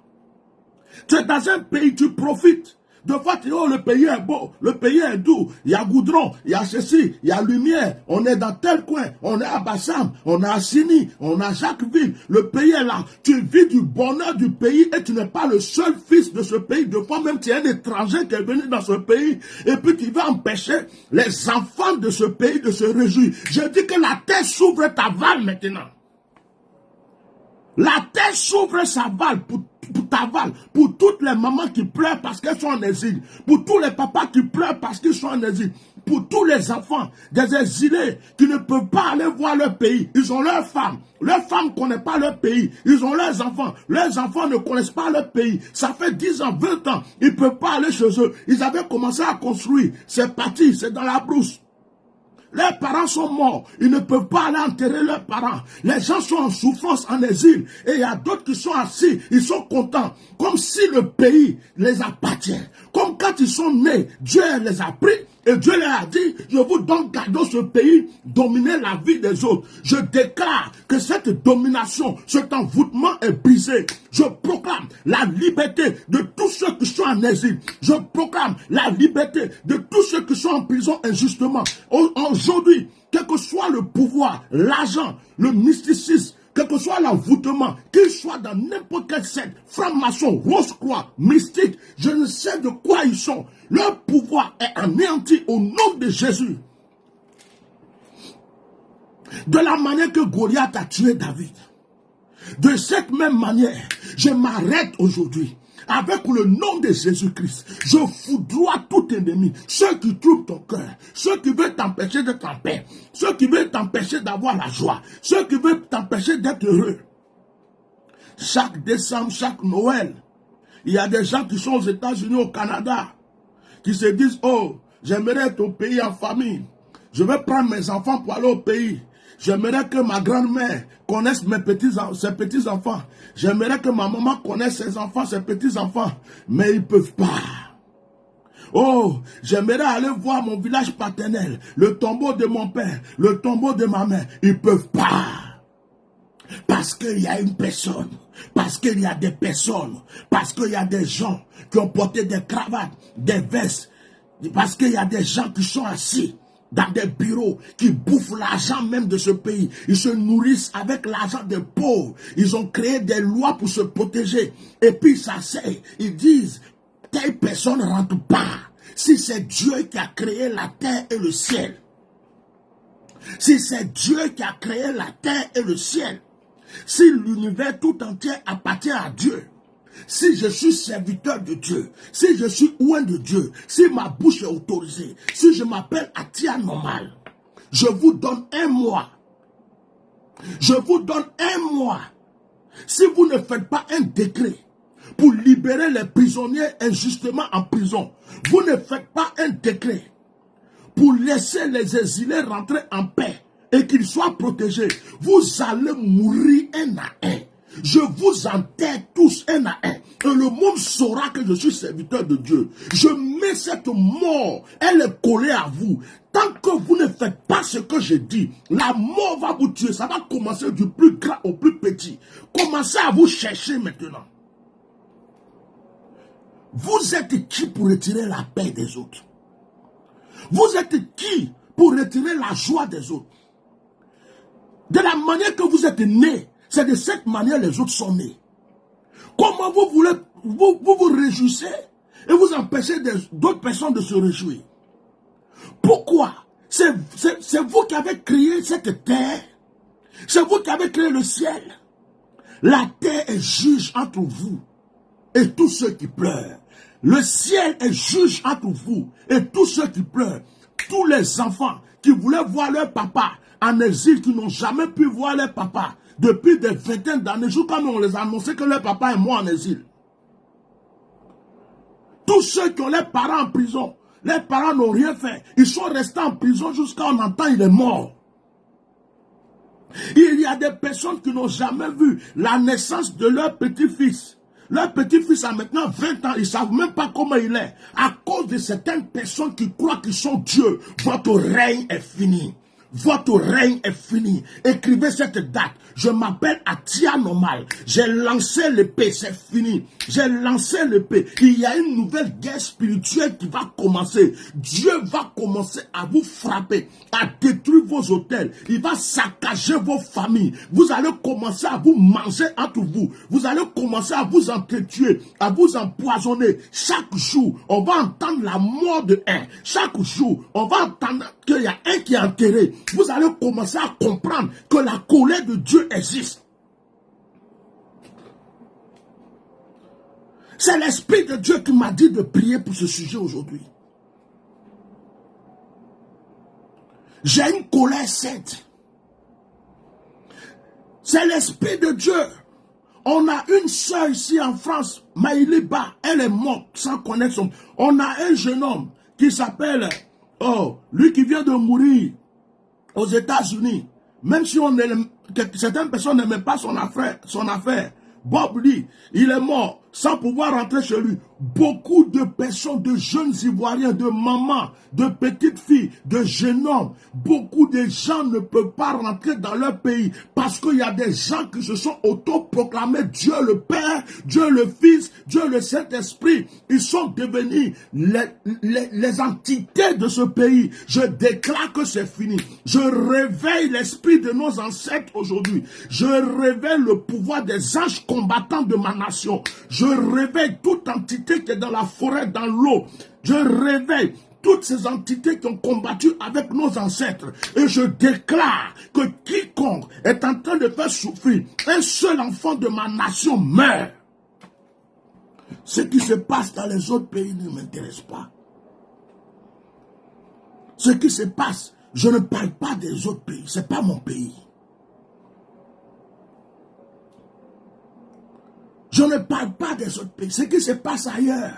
[SPEAKER 1] Tu es dans un pays, tu profites. De fois, tu dis, oh, le pays est beau, le pays est doux, il y a goudron, il y a ceci, il y a lumière, on est dans tel coin, on est à Bassam, on est à Sini, on est à Jacquesville, le pays est là. Tu vis du bonheur du pays et tu n'es pas le seul fils de ce pays. De fois même, tu es un étranger qui est venu dans ce pays et puis tu vas empêcher les enfants de ce pays de se réjouir. Je dis que la terre s'ouvre ta valve maintenant. La terre s'ouvre sa valve pour ta valve, pour toutes les mamans qui pleurent parce qu'elles sont en exil, pour tous les papas qui pleurent parce qu'ils sont en exil, pour tous les enfants des exilés qui ne peuvent pas aller voir leur pays. Ils ont leurs femmes ne connaissent pas leur pays, ils ont leurs enfants ne connaissent pas leur pays. Ça fait 10 ans, 20 ans, ils ne peuvent pas aller chez eux. Ils avaient commencé à construire, c'est parti, c'est dans la brousse. Leurs parents sont morts. Ils ne peuvent pas aller enterrer leurs parents. Les gens sont en souffrance, en exil. Et il y a d'autres qui sont assis. Ils sont contents. Comme si le pays les appartient. Comme quand ils sont nés, Dieu les a pris. Et Dieu leur a dit, je vous donne cadeau ce pays, dominez la vie des autres. Je déclare que cette domination, cet envoûtement est brisé. Je proclame la liberté de tous ceux qui sont en exil. Je proclame la liberté de tous ceux qui sont en prison injustement. Aujourd'hui, quel que soit le pouvoir, l'argent, le mysticisme, quel que soit l'envoûtement, qu'il soit dans n'importe quel secte, franc-maçon, rose-croix, mystique, je ne sais de quoi ils sont. Leur pouvoir est anéanti au nom de Jésus. De la manière que Goliath a tué David. De cette même manière, je m'arrête aujourd'hui. Avec le nom de Jésus-Christ, je foudroie tout ennemi, ceux qui troublent ton cœur, ceux qui veulent t'empêcher d'être en paix, ceux qui veulent t'empêcher d'avoir la joie, ceux qui veulent t'empêcher d'être heureux. Chaque décembre, chaque Noël, il y a des gens qui sont aux États-Unis, au Canada, qui se disent, oh, j'aimerais être au pays en famille, je vais prendre mes enfants pour aller au pays. J'aimerais que ma grand-mère connaisse ses petits-enfants. J'aimerais que ma maman connaisse ses enfants, ses petits-enfants. Mais ils ne peuvent pas. Oh, j'aimerais aller voir mon village paternel, le tombeau de mon père, le tombeau de ma mère. Ils ne peuvent pas. Parce qu'il y a une personne, parce qu'il y a des personnes, parce qu'il y a des gens qui ont porté des cravates, des vestes, parce qu'il y a des gens qui sont assis dans des bureaux, qui bouffent l'argent même de ce pays. Ils se nourrissent avec l'argent des pauvres. Ils ont créé des lois pour se protéger. Et puis ils s'asseyent. Ils disent, telle personne ne rentre pas. Si c'est Dieu qui a créé la terre et le ciel. Si c'est Dieu qui a créé la terre et le ciel. Si l'univers tout entier appartient à Dieu. Si je suis serviteur de Dieu, si je suis oint de Dieu, si ma bouche est autorisée, si je m'appelle Atia Normal, je vous donne un mois. Je vous donne un mois. Si vous ne faites pas un décret pour libérer les prisonniers injustement en prison, vous ne faites pas un décret pour laisser les exilés rentrer en paix et qu'ils soient protégés, vous allez mourir un à un. Je vous enterre tous un à un. Et le monde saura que je suis serviteur de Dieu. Je mets cette mort, elle est collée à vous. Tant que vous ne faites pas ce que je dis, la mort va vous tuer. Ça va commencer du plus grand au plus petit. Commencez à vous chercher maintenant. Vous êtes qui pour retirer la paix des autres? Vous êtes qui pour retirer la joie des autres? De la manière que vous êtes nés, c'est de cette manière les autres sont nés. Comment vous voulez, vous réjouissez et vous empêchez d'autres personnes de se réjouir? Pourquoi? C'est vous qui avez créé cette terre. C'est vous qui avez créé le ciel. La terre est juge entre vous et tous ceux qui pleurent. Le ciel est juge entre vous et tous ceux qui pleurent. Tous les enfants qui voulaient voir leur papa en exil, qui n'ont jamais pu voir leur papa depuis des vingtaines d'années, jusqu'à quand on les a annoncé que leur papa est mort en exil. Tous ceux qui ont leurs parents en prison, leurs parents n'ont rien fait. Ils sont restés en prison jusqu'à on entend il est mort. Il y a des personnes qui n'ont jamais vu la naissance de leur petit-fils. Leur petit-fils a maintenant 20 ans, ils ne savent même pas comment il est. À cause de certaines personnes qui croient qu'ils sont Dieu, votre règne est fini. Votre règne est fini. Écrivez cette date. Je m'appelle Atia Normal. J'ai lancé l'épée, c'est fini. J'ai lancé l'épée. Il y a une nouvelle guerre spirituelle qui va commencer. Dieu va commencer à vous frapper, à détruire vos hôtels. Il va saccager vos familles. Vous allez commencer à vous manger entre vous. Vous allez commencer à vous entretuer, à vous empoisonner. Chaque jour, on va entendre la mort de un. Chaque jour, on va entendre qu'il y a un qui est enterré. Vous allez commencer à comprendre que la colère de Dieu existe. C'est l'Esprit de Dieu qui m'a dit de prier pour ce sujet aujourd'hui. J'ai une colère sainte. C'est l'Esprit de Dieu. On a une soeur ici en France, Maïliba, elle est morte sans connaître son... On a un jeune homme qui s'appelle... Oh, lui qui vient de mourir aux États-Unis, même si certaines personnes n'aimaient pas son affaire, Bob Lee, il est mort sans pouvoir rentrer chez lui. Beaucoup de personnes, de jeunes Ivoiriens, de mamans, de petites filles, de jeunes hommes, beaucoup de gens ne peuvent pas rentrer dans leur pays parce qu'il y a des gens qui se sont autoproclamés Dieu le Père, Dieu le Fils, Dieu le Saint-Esprit. Ils sont devenus les entités de ce pays. Je déclare que c'est fini. Je réveille l'esprit de nos ancêtres aujourd'hui. Je réveille le pouvoir des anges combattants de ma nation. Je réveille toute entité qui est dans la forêt, dans l'eau. Je réveille toutes ces entités qui ont combattu avec nos ancêtres. Et je déclare que quiconque est en train de faire souffrir un seul enfant de ma nation meurt. Ce qui se passe dans les autres pays ne m'intéresse pas. Ce qui se passe, je ne parle pas des autres pays. Ce n'est pas mon pays. Je ne parle pas des autres pays. Ce qui se passe ailleurs.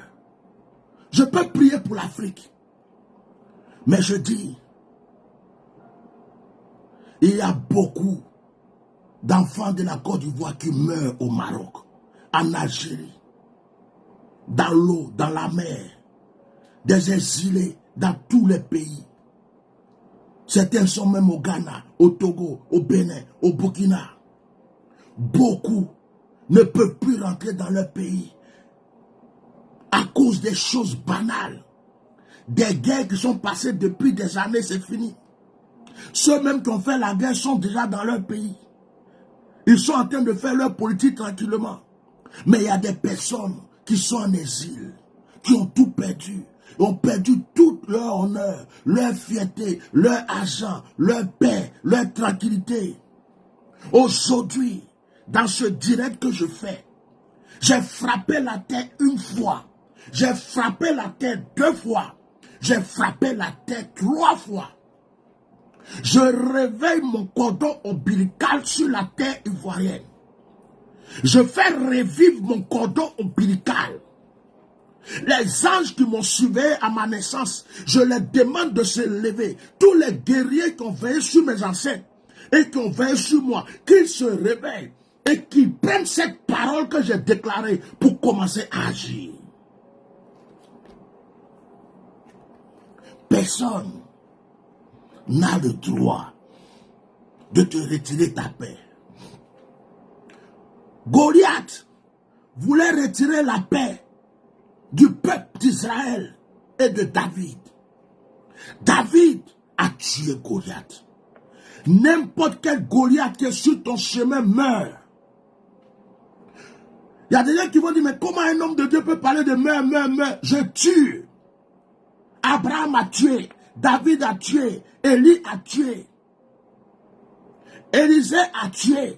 [SPEAKER 1] Je peux prier pour l'Afrique. Mais je dis, il y a beaucoup d'enfants de la Côte d'Ivoire qui meurent au Maroc, en Algérie, dans l'eau, dans la mer, des exilés dans tous les pays. Certains sont même au Ghana, au Togo, au Bénin, au Burkina. Beaucoup ne peuvent plus rentrer dans leur pays à cause des choses banales. Des guerres qui sont passées depuis des années, c'est fini. Ceux même qui ont fait la guerre sont déjà dans leur pays. Ils sont en train de faire leur politique tranquillement. Mais il y a des personnes qui sont en exil, qui ont tout perdu. Ils ont perdu tout leur honneur, leur fierté, leur argent, leur paix, leur tranquillité. Aujourd'hui, dans ce direct que je fais, j'ai frappé la terre une fois. J'ai frappé la terre 2 fois. J'ai frappé la terre 3 fois. Je réveille mon cordon ombilical sur la terre ivoirienne. Je fais revivre mon cordon ombilical. Les anges qui m'ont surveillé à ma naissance, je leur demande de se lever. Tous les guerriers qui ont veillé sur mes ancêtres et qui ont veillé sur moi, qu'ils se réveillent et qu'ils prennent cette parole que j'ai déclarée pour commencer à agir. Personne n'a le droit de te retirer ta paix. Goliath voulait retirer la paix du peuple d'Israël et de David. David a tué Goliath. N'importe quel Goliath qui est sur ton chemin meurt. Il y a des gens qui vont dire, mais comment un homme de Dieu peut parler de meurt? Je tue. Abraham a tué, David a tué, Élie a tué, Élisée a tué.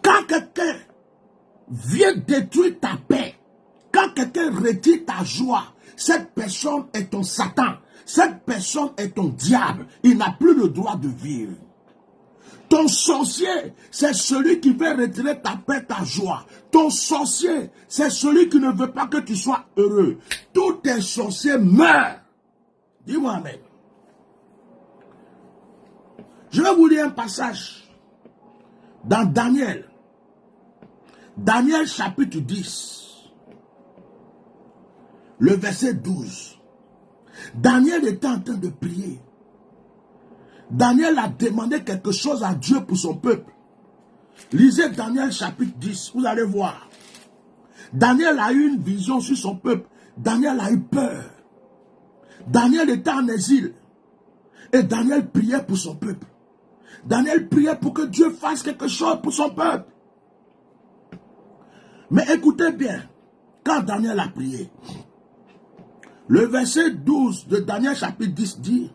[SPEAKER 1] Quand quelqu'un vient détruire ta paix, quand quelqu'un retire ta joie, cette personne est ton Satan, cette personne est ton diable. Il n'a plus le droit de vivre. Ton sorcier, c'est celui qui veut retirer ta paix, ta joie. Ton sorcier, c'est celui qui ne veut pas que tu sois heureux. Tous tes sorciers meurent. Dis-moi amen. Je vais vous lire un passage dans Daniel. Daniel chapitre 10. Le verset 12. Daniel était en train de prier. Daniel a demandé quelque chose à Dieu pour son peuple. Lisez Daniel chapitre 10, vous allez voir. Daniel a eu une vision sur son peuple. Daniel a eu peur. Daniel était en exil. Et Daniel priait pour son peuple. Daniel priait pour que Dieu fasse quelque chose pour son peuple. Mais écoutez bien, quand Daniel a prié, le verset 12 de Daniel chapitre 10 dit,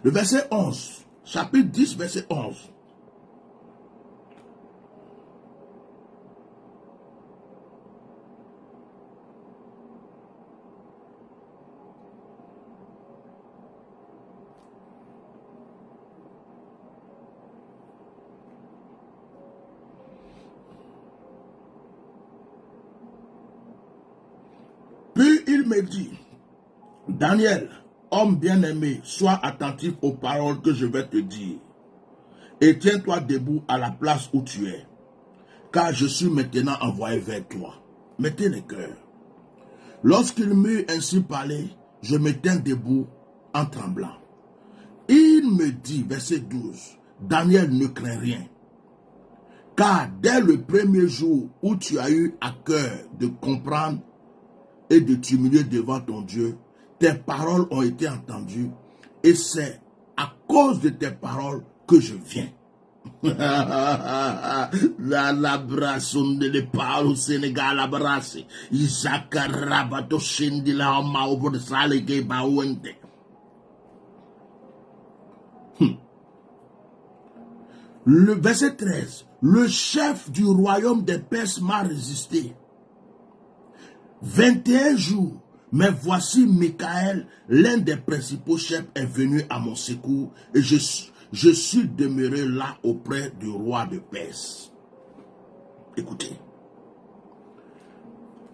[SPEAKER 1] le verset 11, chapitre 10, verset 11. Puis il me dit, Daniel, homme bien-aimé, sois attentif aux paroles que je vais te dire. Et tiens-toi debout à la place où tu es. Car je suis maintenant envoyé vers toi. Mettez les cœurs. Lorsqu'il m'eut ainsi parlé, je me tins debout en tremblant. Il me dit, verset 12, Daniel, ne crains rien. Car dès le premier jour où tu as eu à cœur de comprendre et de t'humilier devant ton Dieu, tes paroles ont été entendues et c'est à cause de tes paroles que je viens. La brasse de l'épaule au Sénégal, la brasse. Isaac Rabato Shindila Maobo de Salege Bawente. Le verset 13. Le chef du royaume des Perses m'a résisté. 21 jours. Mais voici Michael, l'un des principaux chefs, est venu à mon secours et je suis demeuré là auprès du roi de Perse. Écoutez.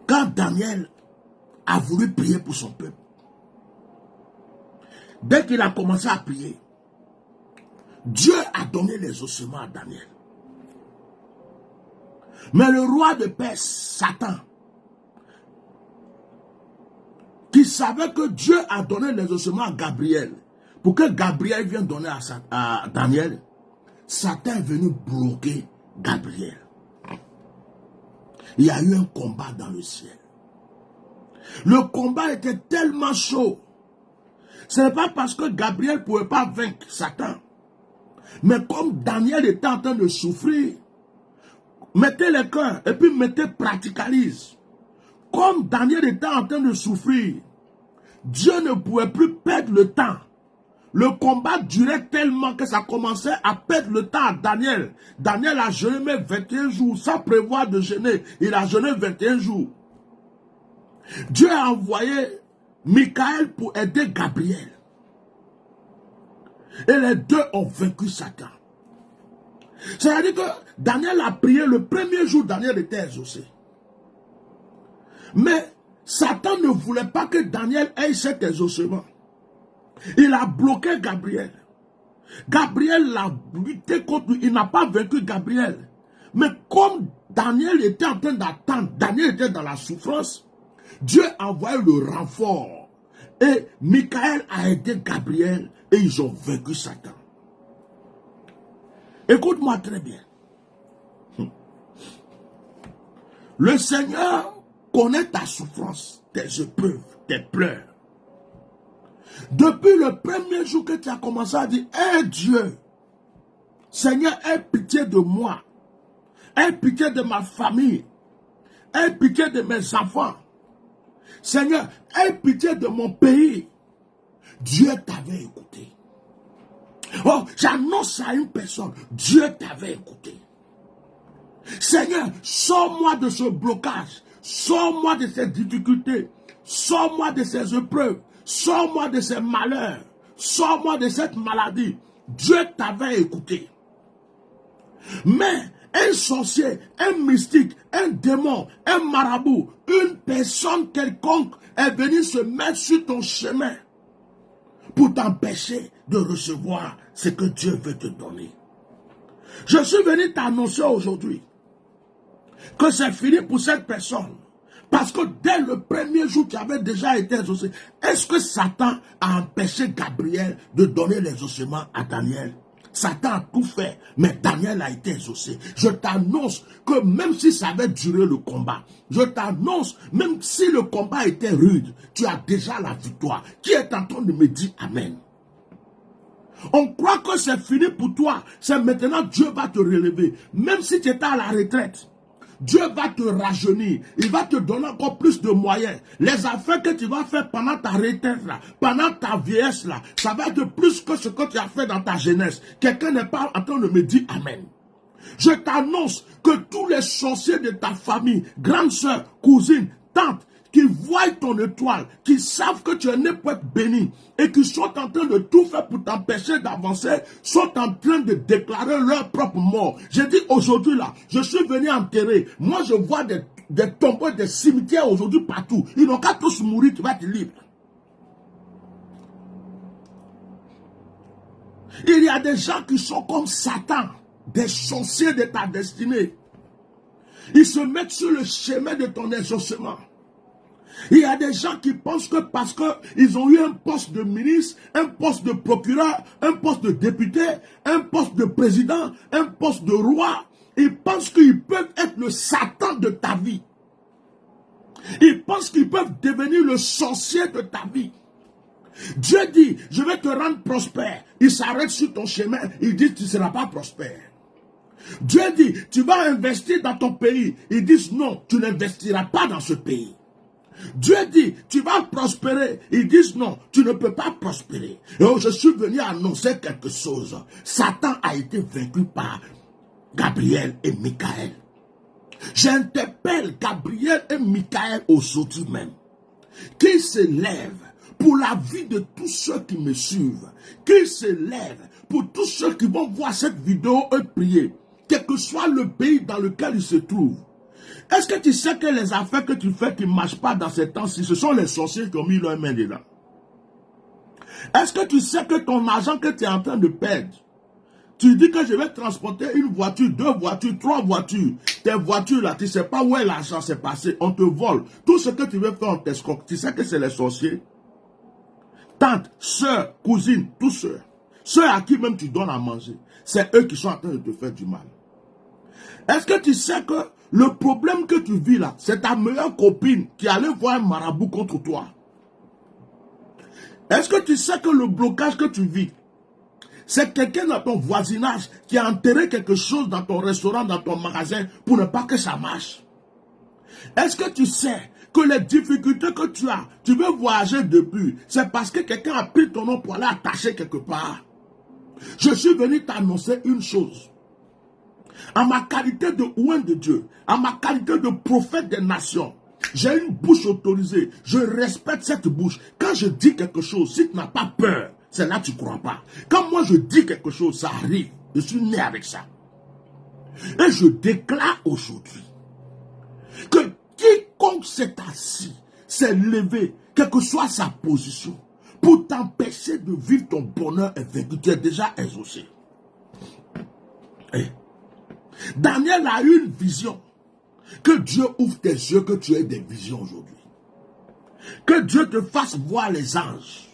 [SPEAKER 1] Quand Daniel a voulu prier pour son peuple, dès qu'il a commencé à prier, Dieu a donné les ossements à Daniel. Mais le roi de Perse, Satan, qui savait que Dieu a donné les ossements à Gabriel, pour que Gabriel vienne donner à Daniel, Satan est venu bloquer Gabriel. Il y a eu un combat dans le ciel. Le combat était tellement chaud. Ce n'est pas parce que Gabriel ne pouvait pas vaincre Satan. Mais comme Daniel était en train de souffrir, mettez les cœurs et puis mettez practicalise. Comme Daniel était en train de souffrir, Dieu ne pouvait plus perdre le temps. Le combat durait tellement que ça commençait à perdre le temps à Daniel. Daniel a jeûné 21 jours sans prévoir de jeûner. Il a jeûné 21 jours. Dieu a envoyé Michael pour aider Gabriel. Et les deux ont vaincu Satan. C'est-à-dire que Daniel a prié le premier jour, Daniel était exaucé. Mais Satan ne voulait pas que Daniel ait cet exaucement. Il a bloqué Gabriel. Gabriel l'a lutté contre lui. Il n'a pas vaincu Gabriel. Mais comme Daniel était en train d'attendre, Daniel était dans la souffrance, Dieu a envoyé le renfort. Et Michael a aidé Gabriel et ils ont vaincu Satan. Écoute-moi très bien. Le Seigneur connaît ta souffrance, tes épreuves, tes pleurs. Depuis le premier jour que tu as commencé à dire, hey Dieu, Seigneur, aie pitié de moi, aie pitié de ma famille, aie pitié de mes enfants, Seigneur, aie pitié de mon pays. Dieu t'avait écouté. Oh, j'annonce à une personne, Dieu t'avait écouté. Seigneur, sors-moi de ce blocage, sors-moi de ces difficultés, sors-moi de ces épreuves, sors-moi de ces malheurs, sors-moi de cette maladie. Dieu t'avait écouté. Mais un sorcier, un mystique, un démon, un marabout, une personne quelconque est venue se mettre sur ton chemin pour t'empêcher de recevoir ce que Dieu veut te donner. Je suis venu t'annoncer aujourd'hui que c'est fini pour cette personne. Parce que dès le premier jour, tu avais déjà été exaucé. Est-ce que Satan a empêché Gabriel de donner les ossements à Daniel? Satan a tout fait, mais Daniel a été exaucé. Je t'annonce que même si ça avait duré le combat, je t'annonce, même si le combat était rude, tu as déjà la victoire. Qui est en train de me dire Amen? On croit que c'est fini pour toi. C'est maintenant Dieu va te relever. Même si tu étais à la retraite, Dieu va te rajeunir. Il va te donner encore plus de moyens. Les affaires que tu vas faire pendant ta retraite, là, pendant ta vieillesse, là, ça va être plus que ce que tu as fait dans ta jeunesse. Quelqu'un n'est pas en train de me dire Amen. Je t'annonce que tous les sorciers de ta famille, grande soeur, cousine, tante, qui voient ton étoile, qui savent que tu es né pour être béni et qui sont en train de tout faire pour t'empêcher d'avancer, sont en train de déclarer leur propre mort. J'ai dit aujourd'hui là, je suis venu enterrer. Moi je vois des tombeaux, des cimetières aujourd'hui partout. Ils n'ont qu'à tous mourir, tu vas être libre. Il y a des gens qui sont comme Satan, des sorciers de ta destinée. Ils se mettent sur le chemin de ton exaucement. Il y a des gens qui pensent que parce qu'ils ont eu un poste de ministre, un poste de procureur, un poste de député, un poste de président, un poste de roi, ils pensent qu'ils peuvent être le Satan de ta vie. Ils pensent qu'ils peuvent devenir le sorcier de ta vie. Dieu dit, je vais te rendre prospère. Il s'arrête sur ton chemin, il dit, tu ne seras pas prospère. Dieu dit, tu vas investir dans ton pays. Ils disent, non, tu n'investiras pas dans ce pays. Dieu dit, tu vas prospérer. Ils disent, non, tu ne peux pas prospérer. Et je suis venu annoncer quelque chose. Satan a été vaincu par Gabriel et Michael. J'interpelle Gabriel et Michael aujourd'hui même, qu'ils se lèvent pour la vie de tous ceux qui me suivent, qu'ils se lèvent pour tous ceux qui vont voir cette vidéo et prier, quel que soit le pays dans lequel ils se trouvent. Est-ce que tu sais que les affaires que tu fais qui ne marchent pas dans ces temps-ci, ce sont les sorciers qui ont mis leur main dedans? Est-ce que tu sais que ton argent que tu es en train de perdre, tu dis que je vais transporter une voiture, 2 voitures, 3 voitures. Tes voitures là, tu ne sais pas où est l'argent s'est passé. On te vole. Tout ce que tu veux faire, on t'escroque. Tu sais que c'est les sorciers. Tante, soeur, cousine, tous ceux. Ceux à qui même tu donnes à manger. C'est eux qui sont en train de te faire du mal. Est-ce que tu sais que le problème que tu vis là, c'est ta meilleure copine qui allait voir un marabout contre toi? Est-ce que tu sais que le blocage que tu vis, c'est quelqu'un dans ton voisinage qui a enterré quelque chose dans ton restaurant, dans ton magasin, pour ne pas que ça marche? Est-ce que tu sais que les difficultés que tu as, tu veux voyager depuis, c'est parce que quelqu'un a pris ton nom pour aller attacher quelque part? Je suis venu t'annoncer une chose. En ma qualité de oint de Dieu, en ma qualité de prophète des nations, j'ai une bouche autorisée. Je respecte cette bouche. Quand je dis quelque chose, si tu n'as pas peur, c'est là que tu ne crois pas. Quand moi je dis quelque chose, ça arrive. Je suis né avec ça. Et je déclare aujourd'hui que quiconque s'est assis, s'est levé, quelle que soit sa position, pour t'empêcher de vivre ton bonheur est vaincu. Tu es déjà exaucé. Daniel a eu une vision. Que Dieu ouvre tes yeux, que tu aies des visions aujourd'hui. Que Dieu te fasse voir les anges.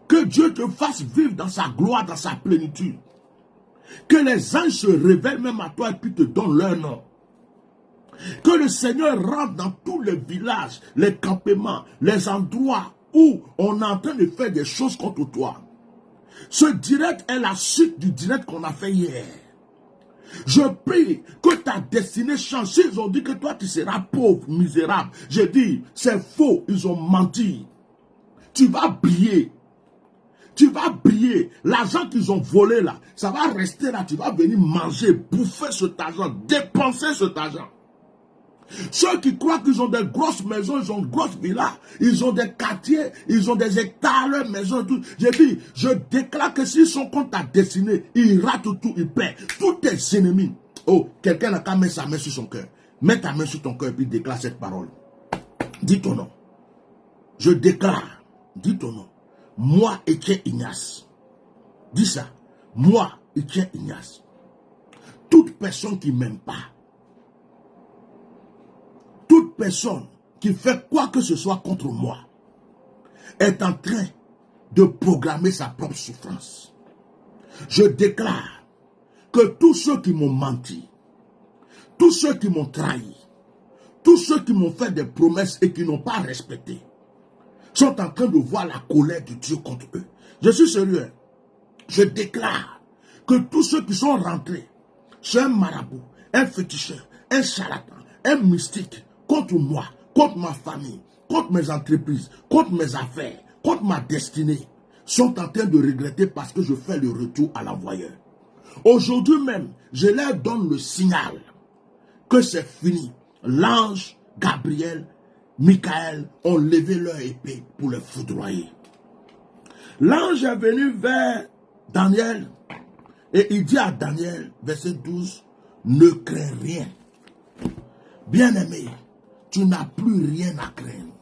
[SPEAKER 1] Que Dieu te fasse vivre dans sa gloire, dans sa plénitude. Que les anges se révèlent même à toi et puis te donnent leur nom. Que le Seigneur rentre dans tous les villages, les campements, les endroits où on est en train de faire des choses contre toi. Ce direct est la suite du direct qu'on a fait hier. Je prie que ta destinée change. Ils ont dit que toi tu seras pauvre, misérable. Je dis, c'est faux, ils ont menti. Tu vas briller. Tu vas briller. L'argent qu'ils ont volé là, ça va rester là. Tu vas venir manger, bouffer cet argent, dépenser cet argent. Ceux qui croient qu'ils ont des grosses maisons, ils ont de grosses villas, ils ont des quartiers, ils ont des hectares, leurs maisons, tout. J'ai dit, je déclare que s'ils sont contre ta destinée, ils ratent tout, ils perdent. Tous tes ennemis. Oh, quelqu'un n'a qu'à mettre sa main sur son cœur. Mets ta main sur ton cœur et puis déclare cette parole. Dis ton nom. Je déclare, dis ton nom. Moi, Etienne Ignace. Dis ça. Moi, Etienne Ignace. Toute personne qui ne m'aime pas, toute personne qui fait quoi que ce soit contre moi est en train de programmer sa propre souffrance. Je déclare que tous ceux qui m'ont menti, tous ceux qui m'ont trahi, tous ceux qui m'ont fait des promesses et qui n'ont pas respecté, sont en train de voir la colère de Dieu contre eux. Je suis sérieux. Je déclare que tous ceux qui sont rentrés chez un marabout, un féticheur, un charlatan, un mystique, contre moi, contre ma famille, contre mes entreprises, contre mes affaires, contre ma destinée, sont en train de regretter parce que je fais le retour à l'envoyeur. Aujourd'hui même, je leur donne le signal que c'est fini. L'ange, Gabriel, Michael ont levé leur épée pour les foudroyer. L'ange est venu vers Daniel et il dit à Daniel, verset 12, ne crains rien. Bien-aimé, tu n'as plus rien à craindre.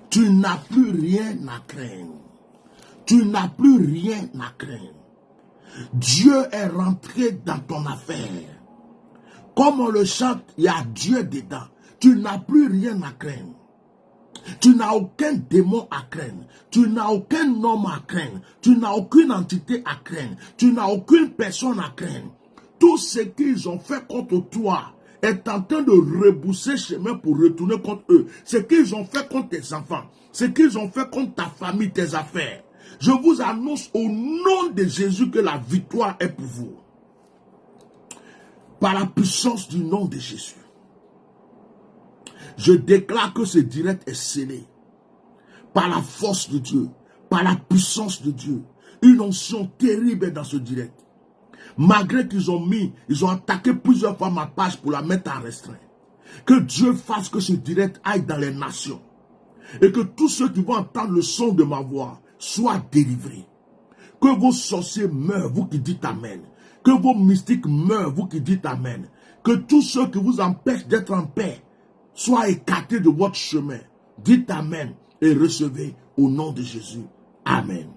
[SPEAKER 1] Tu n'as plus rien à craindre. Tu n'as plus rien à craindre. Dieu est rentré dans ton affaire. Comme on le chante, il y a Dieu dedans. Tu n'as plus rien à craindre. Tu n'as aucun démon à craindre. Tu n'as aucun homme à craindre. Tu n'as aucune entité à craindre. Tu n'as aucune personne à craindre. Tout ce qu'ils ont fait contre toi est en train de rebousser chemin pour retourner contre eux. Ce qu'ils ont fait contre tes enfants. Ce qu'ils ont fait contre ta famille, tes affaires. Je vous annonce au nom de Jésus que la victoire est pour vous. Par la puissance du nom de Jésus. Je déclare que ce direct est scellé. Par la force de Dieu. Par la puissance de Dieu. Une onction terrible dans ce direct. Malgré qu'ils ont attaqué plusieurs fois ma page pour la mettre en restreint. Que Dieu fasse que ce direct aille dans les nations. Et que tous ceux qui vont entendre le son de ma voix soient délivrés. Que vos sorciers meurent, vous qui dites Amen. Que vos mystiques meurent, vous qui dites Amen. Que tous ceux qui vous empêchent d'être en paix soient écartés de votre chemin. Dites Amen et recevez au nom de Jésus. Amen.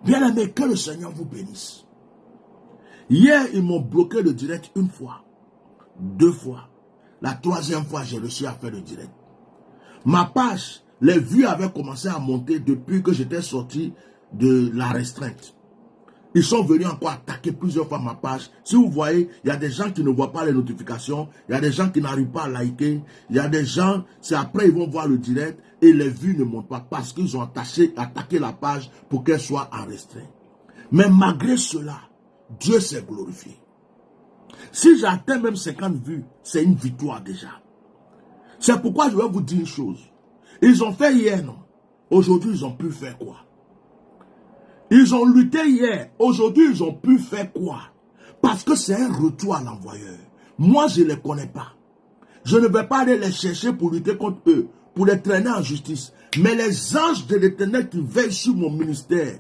[SPEAKER 1] Bien-aimés, que le Seigneur vous bénisse. Hier, ils m'ont bloqué le direct une fois, 2 fois. La 3e fois, j'ai réussi à faire le direct. Ma page, les vues avaient commencé à monter depuis que j'étais sorti de la restreinte. Ils sont venus encore attaquer plusieurs fois ma page. Si vous voyez, il y a des gens qui ne voient pas les notifications. Il y a des gens qui n'arrivent pas à liker. Il y a des gens, c'est après ils vont voir le direct et les vues ne montent pas parce qu'ils ont attaqué la page pour qu'elle soit en restreint. Mais malgré cela, Dieu s'est glorifié. Si j'atteins même 50 vues, c'est une victoire déjà. C'est pourquoi je vais vous dire une chose. Ils ont fait hier, non? Aujourd'hui, ils ont pu faire quoi? Ils ont lutté hier. Aujourd'hui, ils ont pu faire quoi? Parce que c'est un retour à l'envoyeur. Moi, je ne les connais pas. Je ne vais pas aller les chercher pour lutter contre eux, pour les traîner en justice. Mais les anges de l'Éternel qui veillent sur mon ministère,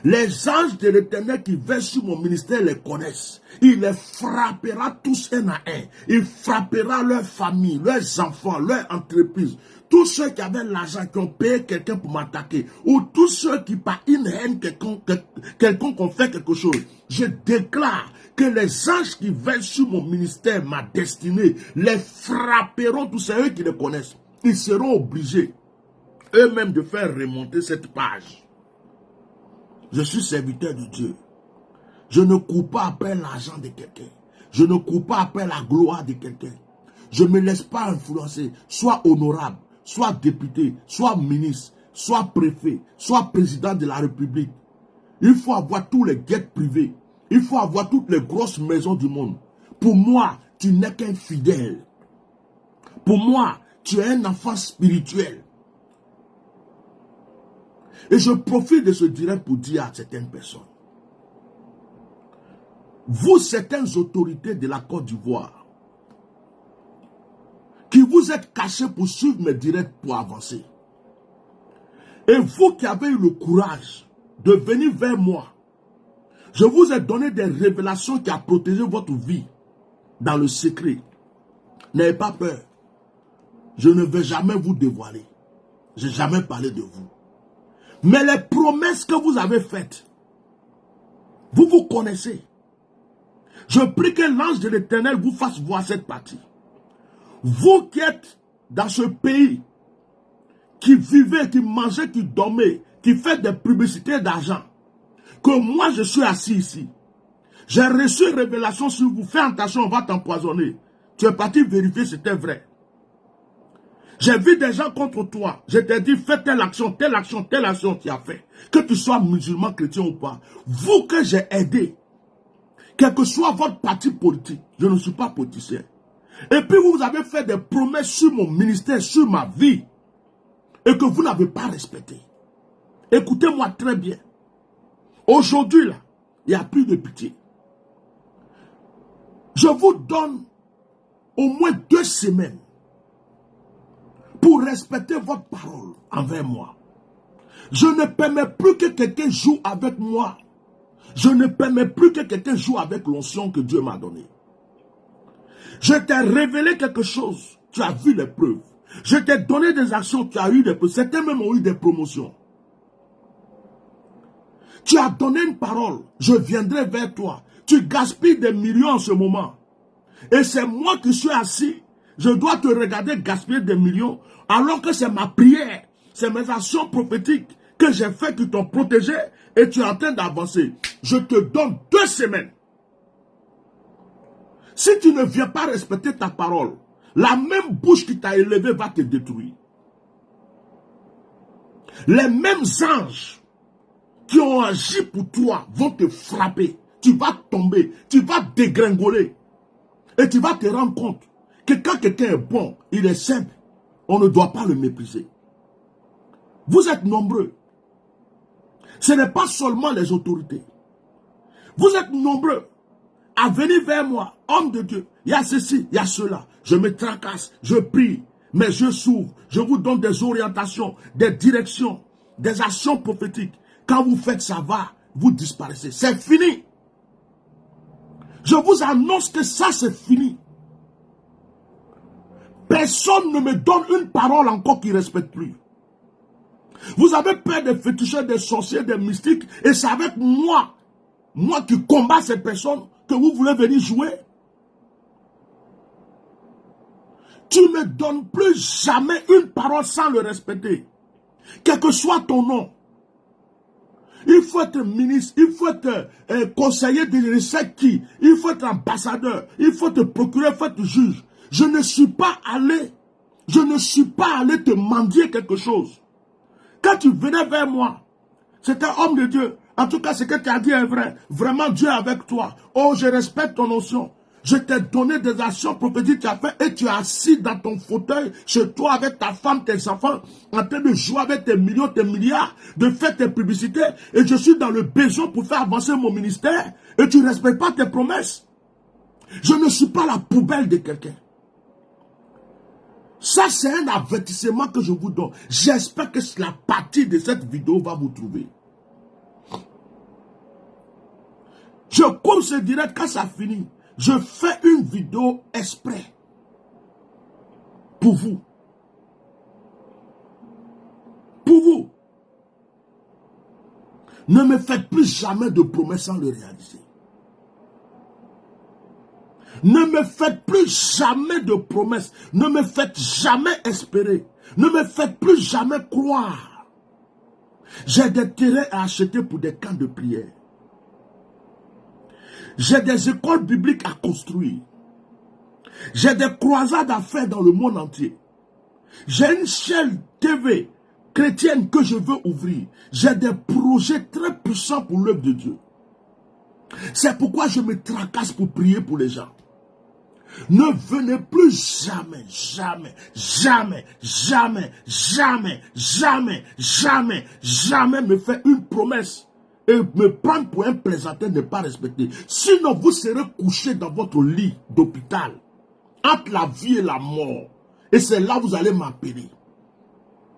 [SPEAKER 1] les anges de l'Éternel qui veillent sur mon ministère les connaissent. Il les frappera tous un à un. Il frappera leur famille, leurs enfants, leur entreprise. Tous ceux qui avaient l'argent, qui ont payé quelqu'un pour m'attaquer, ou tous ceux qui par une haine quelqu'un ont fait quelque chose. Je déclare que les anges qui veillent sur mon ministère, ma destinée, les frapperont, tous ceux qui les connaissent. Ils seront obligés eux-mêmes de faire remonter cette page. Je suis serviteur de Dieu. Je ne cours pas après l'argent de quelqu'un. Je ne cours pas après la gloire de quelqu'un. Je ne me laisse pas influencer. Sois honorable, soit député, soit ministre, soit préfet, soit président de la République. Il faut avoir tous les guets privés. Il faut avoir toutes les grosses maisons du monde. Pour moi, tu n'es qu'un fidèle. Pour moi, tu es un enfant spirituel. Et je profite de ce direct pour dire à certaines personnes, vous, certaines autorités de la Côte d'Ivoire, qui vous êtes cachés pour suivre mes directs pour avancer, et vous qui avez eu le courage de venir vers moi, je vous ai donné des révélations qui ont protégé votre vie dans le secret. N'ayez pas peur. Je ne vais jamais vous dévoiler. Je n'ai jamais parlé de vous. Mais les promesses que vous avez faites, vous vous connaissez. Je prie que l'ange de l'Éternel vous fasse voir cette partie. Vous qui êtes dans ce pays, qui vivez, qui mangez, qui dormez, qui faites des publicités d'argent, que moi je suis assis ici. J'ai reçu une révélation sur vous. Fais attention, on va t'empoisonner. Tu es parti vérifier si c'était vrai. J'ai vu des gens contre toi. Je t'ai dit, fais telle action, tu as fait. Que tu sois musulman, chrétien ou pas. Vous que j'ai aidé, quel que soit votre parti politique, je ne suis pas politicien. Et puis vous avez fait des promesses sur mon ministère, sur ma vie, et que vous n'avez pas respecté. Écoutez-moi très bien. Aujourd'hui, là, il n'y a plus de pitié. Je vous donne au moins 2 semaines pour respecter votre parole envers moi. Je ne permets plus que quelqu'un joue avec moi. Je ne permets plus que quelqu'un joue avec l'onction que Dieu m'a donnée. Je t'ai révélé quelque chose. Tu as vu les preuves. Je t'ai donné des actions, tu as eu des... Certains même ont eu des promotions. Tu as donné une parole, je viendrai vers toi. Tu gaspilles des millions en ce moment. Et c'est moi qui suis assis. Je dois te regarder gaspiller des millions alors que c'est ma prière, c'est mes actions prophétiques que j'ai fait qui t'ont protégé et tu es en train d'avancer. Je te donne 2 semaines. Si tu ne viens pas respecter ta parole, la même bouche qui t'a élevé va te détruire. Les mêmes anges qui ont agi pour toi vont te frapper. Tu vas tomber, tu vas dégringoler. Et tu vas te rendre compte que quand quelqu'un est bon, il est simple, on ne doit pas le mépriser. Vous êtes nombreux. Ce n'est pas seulement les autorités. Vous êtes nombreux à venir vers moi, homme de Dieu. Il y a ceci, il y a cela. Je me tracasse, je prie, mes yeux s'ouvrent. Je vous donne des orientations, des directions, des actions prophétiques. Quand vous faites ça va, vous disparaissez. C'est fini. Je vous annonce que ça c'est fini. Personne ne me donne une parole encore qui ne respecte plus. Vous avez peur des féticheurs, des sorciers, des mystiques, et c'est avec moi qui combats ces personnes, que vous voulez venir jouer. Tu ne donnes plus jamais une parole sans le respecter. Quel que soit ton nom. Il faut être ministre, il faut être conseiller de qui, il faut être ambassadeur, il faut être procureur, il faut être juge. Je ne suis pas allé te mendier quelque chose. Quand tu venais vers moi, c'était homme de Dieu. En tout cas, ce que tu as dit est vrai. Vraiment, Dieu est avec toi. Oh, je respecte ton notion. Je t'ai donné des actions prophétiques, tu as fait, et tu es assis dans ton fauteuil, chez toi, avec ta femme, tes enfants, en train de jouer avec tes millions, tes milliards, de faire tes publicités, et je suis dans le besoin pour faire avancer mon ministère, et tu ne respectes pas tes promesses. Je ne suis pas la poubelle de quelqu'un. Ça, c'est un avertissement que je vous donne. J'espère que la partie de cette vidéo va vous trouver. Je coupe ce direct quand ça finit. Je fais une vidéo exprès pour vous. Pour vous. Ne me faites plus jamais de promesses sans le réaliser. Ne me faites plus jamais de promesses. Ne me faites jamais espérer. Ne me faites plus jamais croire. J'ai des terrains à acheter pour des camps de prière. J'ai des écoles bibliques à construire. J'ai des croisades à faire dans le monde entier. J'ai une chaîne TV chrétienne que je veux ouvrir. J'ai des projets très puissants pour l'œuvre de Dieu. C'est pourquoi je me tracasse pour prier pour les gens. Ne venez plus jamais, jamais, jamais, jamais, jamais, jamais, jamais, jamais me faire une promesse et me prendre pour un plaisantin ne pas respecter. Sinon, vous serez couché dans votre lit d'hôpital, entre la vie et la mort. Et c'est là que vous allez m'appeler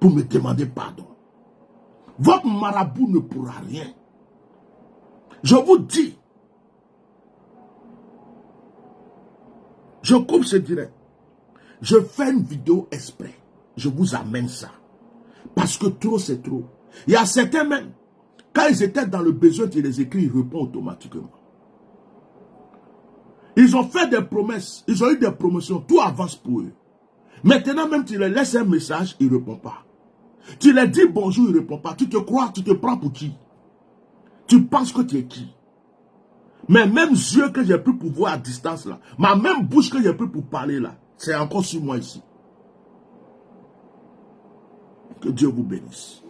[SPEAKER 1] pour me demander pardon. Votre marabout ne pourra rien. Je vous dis, je coupe ce direct. Je fais une vidéo exprès. Je vous amène ça. Parce que trop, c'est trop. Il y a certains même, quand ils étaient dans le besoin, tu les écris, ils répondent automatiquement. Ils ont fait des promesses. Ils ont eu des promotions. Tout avance pour eux. Maintenant même, tu les laisses un message, ils ne répondent pas. Tu leur dis bonjour, ils ne répondent pas. Tu te crois, tu te prends pour qui? Tu penses que tu es qui? Mes mêmes yeux que j'ai pu pour voir à distance là, ma même bouche que j'ai pu pour parler là, c'est encore sur moi ici. Que Dieu vous bénisse.